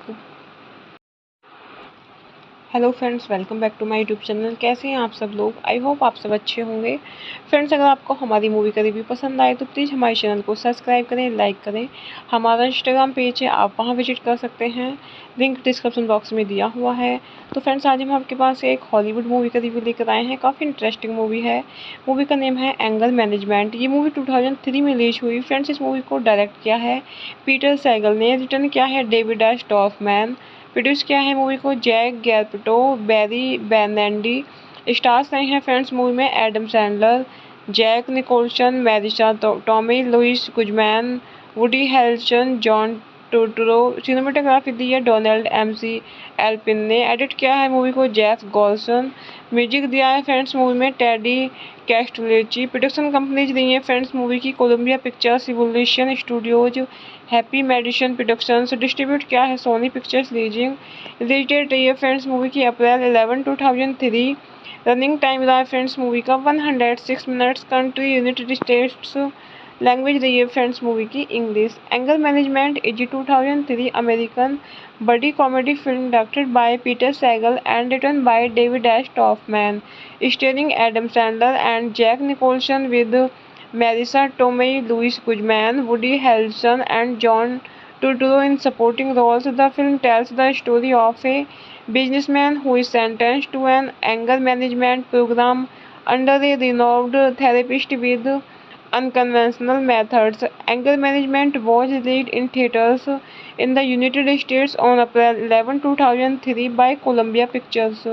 Hello friends, welcome back to my YouTube channel. कैसे हैं आप सब लोग? I hope आप सब अच्छे होंगे। Friends, अगर आपको हमारी मूवी का रिव्यू पसंद आए तो प्लीज़ हमारे चैनल को सब्सक्राइब करें, लाइक करें। हमारा इंस्टाग्राम पेज है, आप वहां विजिट कर सकते हैं, लिंक डिस्क्रिप्शन बॉक्स में दिया हुआ है। तो फ्रेंड्स, आज हम आपके पास एक हॉलीवुड मूवी का रिव्यू लेकर आए हैं। काफ़ी इंटरेस्टिंग मूवी है। मूवी का नेम है एंगर मैनेजमेंट। ये मूवी 2003 में रिलीज हुई। फ्रेंड्स, इस मूवी को डायरेक्ट किया है पीटर सैगल ने, रिटर्न किया है डेविड एस डॉर्फमैन, प्रोड्यूस किया है मूवी को जैक गैल्पटो, बैरी बेनेडी। स्टार्स रहे हैं फ्रेंड्स मूवी में Adam Sandler, Jack Nicholson, Marisa Tomei Luis Guzman, Woody Harrelson, John Turturro. Cinematography दी है डोनाल्ड एमसी एल्पिन ने। एडिट किया है मूवी को जेफ गॉल्सन। म्यूजिक दिया है फ्रेंड्स मूवी में टेडी कैस्टुलेची। प्रोडक्शन कंपनीज दी है फ्रेंड्स मूवी की Columbia Pictures, Evolution Studios, Happy Madison Productions. Distribute किया है Sony Pictures leasing. Release date रही है फ्रेंड्स मूवी की अप्रैल 11, 2003। रनिंग टाइम रहा है फ्रेंड्स मूवी का 106 minutes. Country United states. Language रही है फ्रेंड्स मूवी की English. Anger management is 2003 American buddy comedy film directed by Peter Segal and written by David S Dorfman, starring Adam Sandler and Jack Nicholson with Marisa Tomei, Louis Guzman, Woody Harrelson, and John Turturro in supporting roles. The film tells the story of a businessman who is sentenced to an anger management program under a renowned therapist with unconventional methods. Anger management was released in theaters in the United States on April 11, 2003 by Columbia Pictures.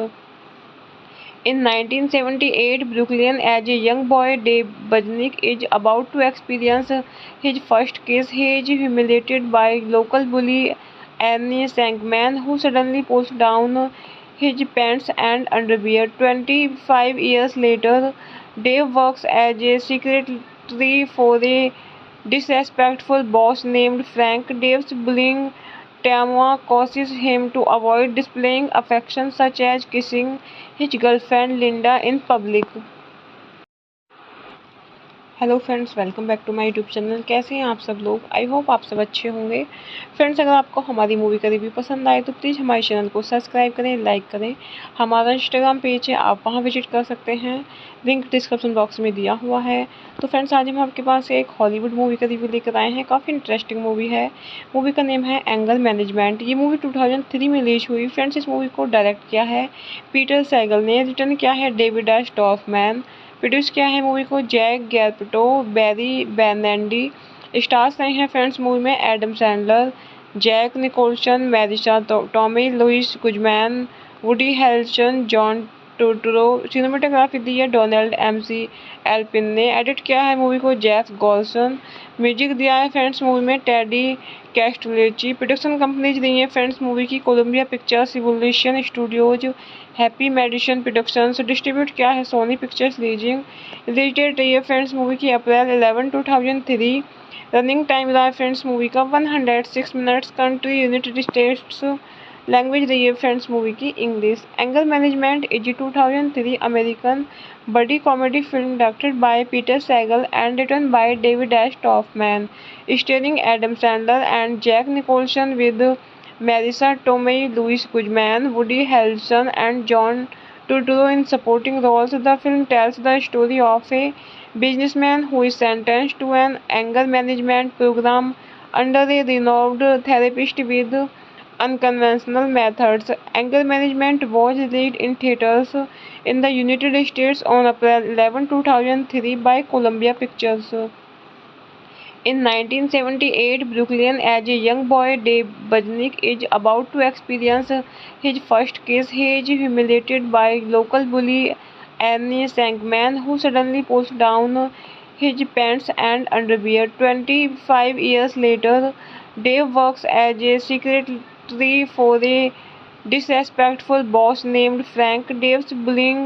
In 1978, Brooklyn, as a young boy, Dave Budnick is about to experience his first kiss. He is humiliated by local bully Annie Sankman, who suddenly pulls down his pants and underwear. 25 years later, Dave works as a secretary for a disrespectful boss named Frank. Dave's bullying Tamwa causes him to avoid displaying affection such as kissing his girlfriend Linda in public. Hello friends, welcome back to my YouTube channel. कैसे हैं आप सब लोग? I hope आप सब अच्छे होंगे। Friends, अगर आपको हमारी मूवी का रिव्यू पसंद आए तो प्लीज़ हमारे चैनल को सब्सक्राइब करें, लाइक करें। हमारा इंस्टाग्राम पेज है, आप वहां विजिट कर सकते हैं, लिंक डिस्क्रिप्शन बॉक्स में दिया हुआ है। तो फ्रेंड्स, आज हम आपके पास एक हॉलीवुड मूवी का रिव्यू लेकर आए हैं। काफ़ी इंटरेस्टिंग मूवी है। मूवी का नेम है एंगर मैनेजमेंट। ये मूवी 2003 में रिलीज हुई। फ्रेंड्स, इस मूवी को डायरेक्ट किया है पीटर सैगल ने, रिटर्न किया है डेविड एस डॉर्फमैन, प्रोड्यूस किया है मूवी को जैक गैल्पटो, बैरी बेनेडी। स्टार्स रहे हैं फ्रेंड्स मूवी में Adam Sandler, Jack Nicholson, Marisa Tomei Luis Guzman, Woody Harrelson, John Turturro. Cinematography दी है डोनाल्ड एमसी एल्पिन ने। एडिट किया है मूवी को जेफ गॉल्सन। म्यूजिक दिया है फ्रेंड्स मूवी में टेडी कैस्टुलेची। प्रोडक्शन कंपनीज दी है फ्रेंड्स मूवी की Columbia Pictures, Evolution Studios, Happy Madison Productions. Distribute किया है Sony Pictures leasing. Release date रही है फ्रेंड्स मूवी की अप्रैल 11, 2003। रनिंग टाइम रहा है फ्रेंड्स मूवी का 106 minutes. Country United states. Language रही है फ्रेंड्स मूवी की English. Anger management is 2003 American buddy comedy film directed by Peter Segal and written by David S Dorfman, starring Adam Sandler and Jack Nicholson with Marisa Tomei, Louis Guzman, Woody Harrelson, and John Turturro in supporting roles. The film tells the story of a businessman who is sentenced to an anger management program under a renowned therapist with unconventional methods. Anger management was released in theaters in the United States on April 11, 2003 by Columbia Pictures. In 1978, Brooklyn, as a young boy, Dave Budnick is about to experience his first kiss. He is humiliated by local bully Annie Sankman, who suddenly pulls down his pants and underwear. 25 years later, Dave works as a secretary for a disrespectful boss named Frank. Dave's bullying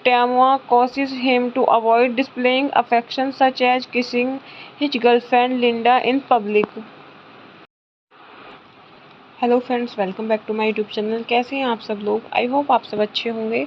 Tamwa causes him to avoid displaying affection such as kissing his girlfriend Linda in public. Hello friends, welcome back to my YouTube channel. कैसे हैं आप सब लोग? I hope आप सब अच्छे होंगे।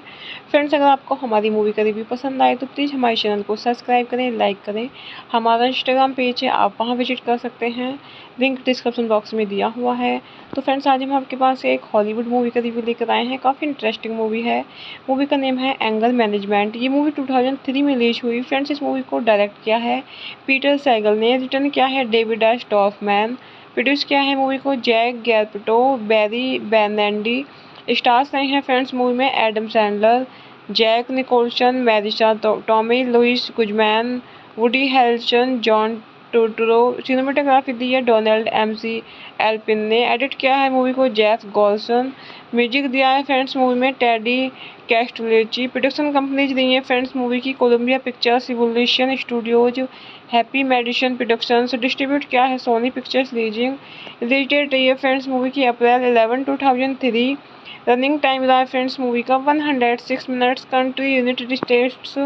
Friends, अगर आपको हमारी मूवी का रिव्यू पसंद आए तो प्लीज़ हमारे चैनल को सब्सक्राइब करें, लाइक करें। हमारा इंस्टाग्राम पेज है, आप वहां विजिट कर सकते हैं, लिंक डिस्क्रिप्शन बॉक्स में दिया हुआ है। तो फ्रेंड्स, आज हम आपके पास एक हॉलीवुड मूवी का रिव्यू लेकर आए हैं। काफ़ी इंटरेस्टिंग मूवी है। मूवी का नेम है एंगर मैनेजमेंट। ये मूवी 2003 में रिलीज हुई। फ्रेंड्स, इस मूवी को डायरेक्ट किया है पीटर सैगल ने, रिटर्न किया है डेविड एस टॉफमैन, प्रोड्यूस किया है मूवी को जैक गैल्पटो, बैरी बेनेंडी। स्टार्स रहे हैं फ्रेंड्स मूवी में Adam Sandler, Jack Nicholson, Marisa Tomei Luis Guzman, Woody Harrelson, John Turturro. Cinematography दी है डोनाल्ड एमसी एल्पिन ने। एडिट किया है मूवी को जेफ गॉल्सन। म्यूजिक दिया है फ्रेंड्स मूवी में टेडी कैस्टुलेची। प्रोडक्शन कंपनीज दी है फ्रेंड्स मूवी की Columbia Pictures, Revolution Studios, Happy Madison Productions. Distribute किया है Sony Pictures leasing. Release date रही है फ्रेंड्स मूवी की अप्रैल 11, 2003। रनिंग टाइम रहा है फ्रेंड्स मूवी का 106 minutes. Country United states.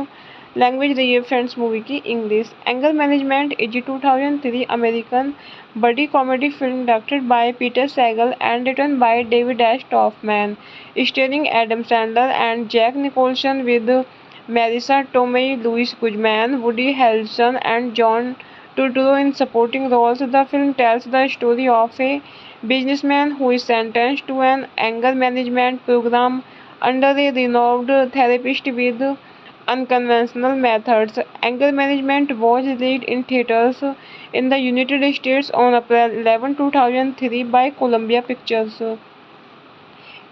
Language रही है फ्रेंड्स मूवी की English. Anger management is 2003 American buddy comedy film directed by Peter Segal and written by David S Dorfman, starring Adam Sandler and Jack Nicholson with Marisa Tomei, Louis Guzman, Woody Harrelson, and John Turturro in supporting roles. The film tells the story of a businessman who is sentenced to an anger management program under a renowned therapist with unconventional methods. Anger management was released in theaters in the United States on April 11, 2003 by Columbia Pictures.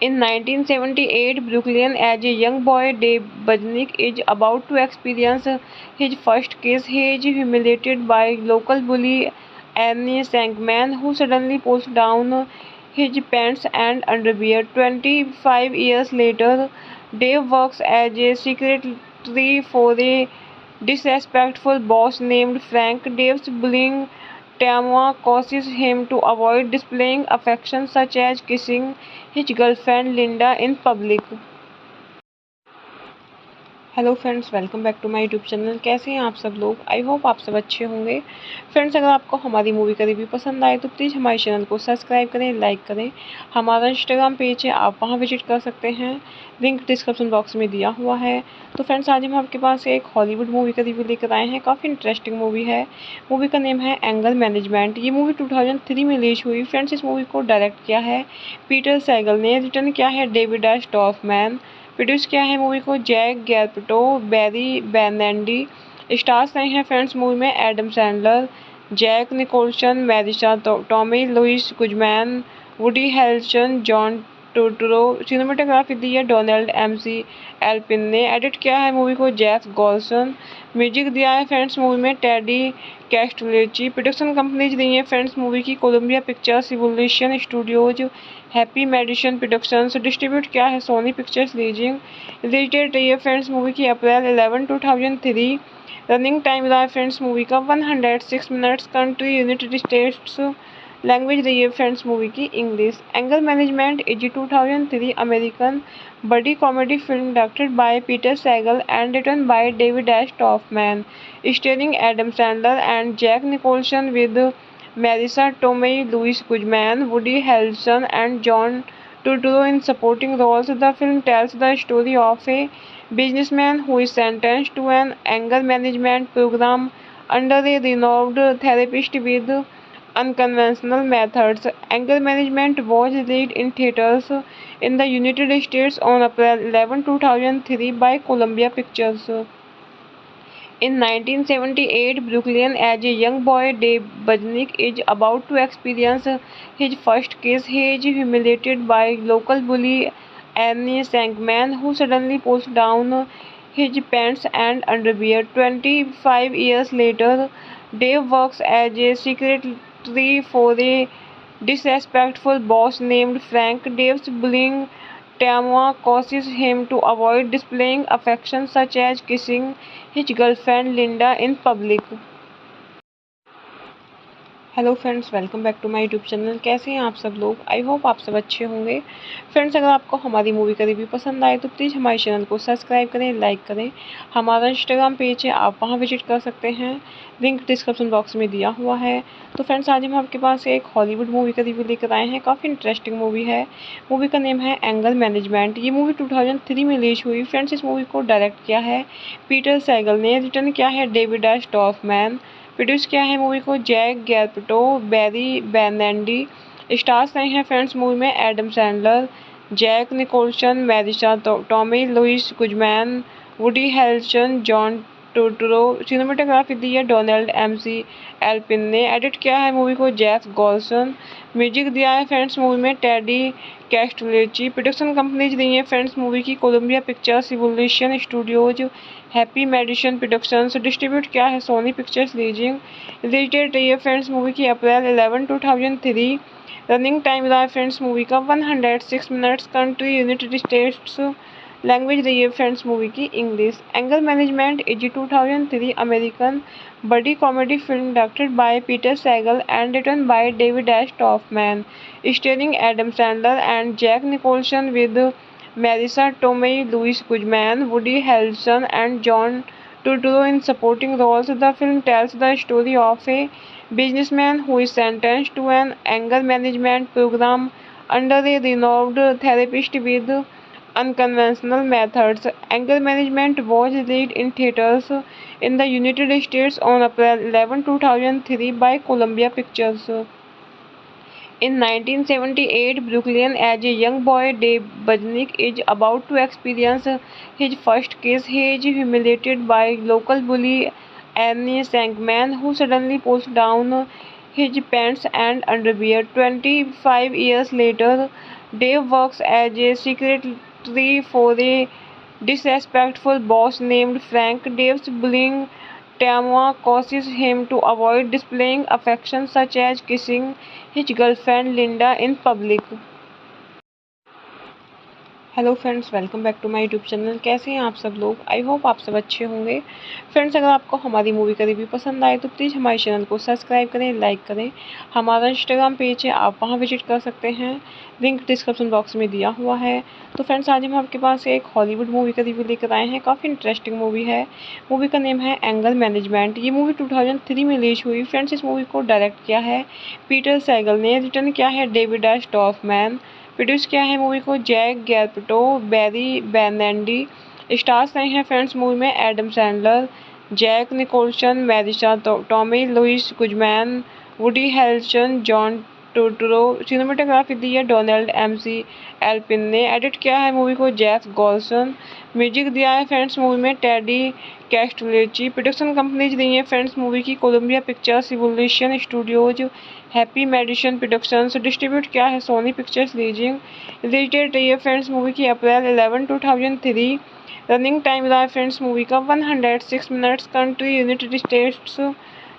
In 1978 Brooklyn, as a young boy, Dave Budnick is about to experience his first kiss. He is humiliated by local bully Annie Sankman, who suddenly pulls down his pants and underwear. 25 years later, Dave works as a secretary for a disrespectful boss named Frank. Dave's bullying Tamwa causes him to avoid displaying affection such as kissing his girlfriend Linda in public. Hello friends, welcome back to my YouTube channel. कैसे हैं आप सब लोग? I hope आप सब अच्छे होंगे। Friends, अगर आपको हमारी मूवी का रिव्यू पसंद आए तो प्लीज़ हमारे चैनल को सब्सक्राइब करें, लाइक करें। हमारा इंस्टाग्राम पेज है, आप वहां विजिट कर सकते हैं, लिंक डिस्क्रिप्शन बॉक्स में दिया हुआ है। तो फ्रेंड्स, आज हम आपके पास एक हॉलीवुड मूवी का रिव्यू लेकर आए हैं। काफ़ी इंटरेस्टिंग मूवी है। मूवी का नेम है एंगर मैनेजमेंट। ये मूवी 2003 में रिलीज हुई। फ्रेंड्स, इस मूवी को डायरेक्ट किया है पीटर सैगल ने, रिटर्न किया है डेविड एस टॉफमैन, प्रोड्यूस किया है मूवी को जैक गैल्पटो, बैरी बेनेंडी। स्टार्स रहे हैं फ्रेंड्स मूवी में Adam Sandler, Jack Nicholson, Marisa Tomei Luis Guzman, Woody Harrelson, John Turturro. Cinematography दी है डोनाल्ड एमसी एल्पिन ने। एडिट किया है मूवी को जेफ गॉल्सन। म्यूजिक दिया है फ्रेंड्स मूवी में टेडी कैस्टुलेची। प्रोडक्शन कंपनीज दी है फ्रेंड्स मूवी की Columbia Pictures, Revolution Studios, Happy Madison Productions. Distribute किया है Sony Pictures leasing. Release date रही है फ्रेंड्स मूवी की अप्रैल 11, 2003। रनिंग टाइम रहा है फ्रेंड्स मूवी का 106 minutes. Country United states. Language रही है फ्रेंड्स मूवी की English. Anger management is 2003 American buddy comedy film directed by Peter Segal and written by David S Dorfman, starring Adam Sandler and Jack Nicholson with Marisa Tomei, Louis Guzman, Woody Harrelson, and John Turturro in supporting roles. The film tells the story of a businessman who is sentenced to an anger management program under a renowned therapist with unconventional methods. Anger management was released in theaters in the United States on April 11, 2003 by Columbia Pictures. In 1978 Brooklyn, as a young boy, Dave Budnick is about to experience his first kiss. He is humiliated by local bully Annie Sankman, who suddenly pulls down his pants and underwear. 25 years later, Dave works as a secretary for a disrespectful boss named Frank. Dave's bullying Tamwa causes him to avoid displaying affection such as kissing his girlfriend Linda in public. Hello friends, welcome back to my YouTube channel. कैसे हैं आप सब लोग? I hope आप सब अच्छे होंगे। Friends, अगर आपको हमारी मूवी का रिव्यू पसंद आए तो प्लीज़ हमारे चैनल को सब्सक्राइब करें, लाइक करें। हमारा इंस्टाग्राम पेज है, आप वहां विजिट कर सकते हैं, लिंक डिस्क्रिप्शन बॉक्स में दिया हुआ है। तो फ्रेंड्स, आज हम आपके पास एक हॉलीवुड मूवी का रिव्यू लेकर आए हैं। काफ़ी इंटरेस्टिंग मूवी है। मूवी का नेम है एंगर मैनेजमेंट। ये मूवी 2003 में रिलीज हुई। फ्रेंड्स, इस मूवी को डायरेक्ट किया है पीटर सैगल ने, रिटर्न किया है डेविड एस डॉर्फमैन, प्रोड्यूस किया है मूवी को जैक गैल्पटो, बैरी बेनेडी। स्टार्स रहे हैं फ्रेंड्स मूवी में Adam Sandler, Jack Nicholson, Marisa Tomei Luis Guzman, Woody Harrelson, John Turturro. Cinematography दी है डोनाल्ड एमसी एल्पिन ने। एडिट किया है मूवी को जेफ गॉल्सन। म्यूजिक दिया है फ्रेंड्स मूवी में टेडी कैस्टुलेची। प्रोडक्शन कंपनीज दी है फ्रेंड्स मूवी की Columbia Pictures, Evolution Studios, Happy Madison Productions. Distribute किया है Sony Pictures leasing. Release date रही है फ्रेंड्स मूवी की अप्रैल 11, 2003। रनिंग टाइम रहा है फ्रेंड्स मूवी का 106 minutes. Country United states. Language रही है फ्रेंड्स मूवी की English. Anger management is 2003 American buddy comedy film directed by Peter Segal and written by David S Dorfman, starring Adam Sandler and Jack Nicholson with Marisa Tomei, Louis Guzman, Woody Harrelson, and John Turturro in supporting roles. The film tells the story of a businessman who is sentenced to an anger management program under a renowned therapist with unconventional methods. Anger management was released in theaters in the United States on April 11, 2003 by Columbia Pictures. In 1978, Brooklyn, as a young boy, Dave Budnick is about to experience his first kiss. He is humiliated by local bully Annie Sankman, who suddenly pulls down his pants and underwear. 25 years later, Dave works as a secretary for a disrespectful boss named Frank. Dave's bullying Tamwa causes him to avoid displaying affection such as kissing his girlfriend Linda in public. Hello friends, welcome back to my YouTube channel. कैसे हैं आप सब लोग? I hope आप सब अच्छे होंगे। Friends, अगर आपको हमारी मूवी का रिव्यू पसंद आए तो प्लीज़ हमारे चैनल को सब्सक्राइब करें, लाइक करें। हमारा इंस्टाग्राम पेज है, आप वहां विजिट कर सकते हैं, लिंक डिस्क्रिप्शन बॉक्स में दिया हुआ है। तो फ्रेंड्स, आज हम आपके पास एक हॉलीवुड मूवी का रिव्यू लेकर आए हैं। काफ़ी इंटरेस्टिंग मूवी है। मूवी का नेम है एंगर मैनेजमेंट। ये मूवी 2003 में रिलीज हुई। फ्रेंड्स, इस मूवी को डायरेक्ट किया है पीटर सैगल ने, रिटर्न किया है डेविड एस डॉर्फमैन, प्रोड्यूस किया है मूवी को जैक गैल्पटो, बैरी बेनेडी। स्टार्स रहे हैं फ्रेंड्स मूवी में Adam Sandler, Jack Nicholson, Marisa Tomei Luis Guzman, Woody Harrelson, John Turturro. Cinematography दी है डोनाल्ड एमसी एल्पिन ने। एडिट किया है मूवी को जेफ गॉल्सन। म्यूजिक दिया है फ्रेंड्स मूवी में टेडी कैस्टुलेची। प्रोडक्शन कंपनीज दी है फ्रेंड्स मूवी की Columbia Pictures, Evolution Studios, Happy Madison Productions. Distribute किया है Sony Pictures leasing. Release date रही है फ्रेंड्स मूवी की अप्रैल 11, 2003। रनिंग टाइम रहा है फ्रेंड्स मूवी का 106 minutes. Country United states.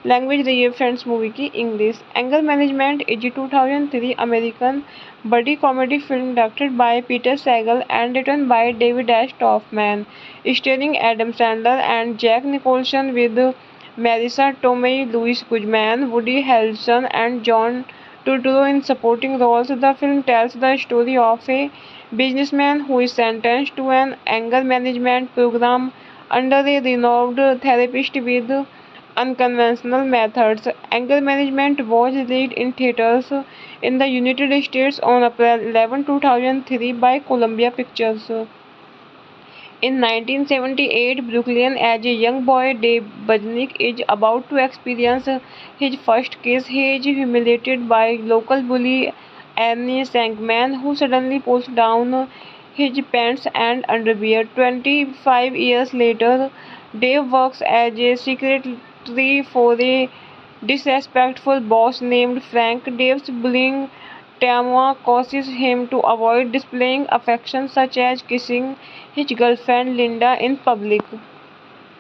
Language रही है फ्रेंड्स मूवी की English. Anger management is 2003 American buddy comedy film directed by Peter Segal and written by David S Dorfman, starring Adam Sandler and Jack Nicholson with Marisa Tomei, Louis Guzman, Woody Harrelson, and John Turturro in supporting roles. The film tells the story of a businessman who is sentenced to an anger management program under a renowned therapist with unconventional methods. Anger management was released in theaters in the United States on April 11, 2003 by Columbia Pictures. In 1978, Brooklyn, as a young boy, Dave Budnick is about to experience his first kiss. He is humiliated by local bully Annie Sankman, who suddenly pulls down his pants and underwear. 25 years later, Dave works as a secretary for a disrespectful boss named Frank. Dave's bullying Tamwa causes him to avoid displaying affection such as kissing his girlfriend Linda in public.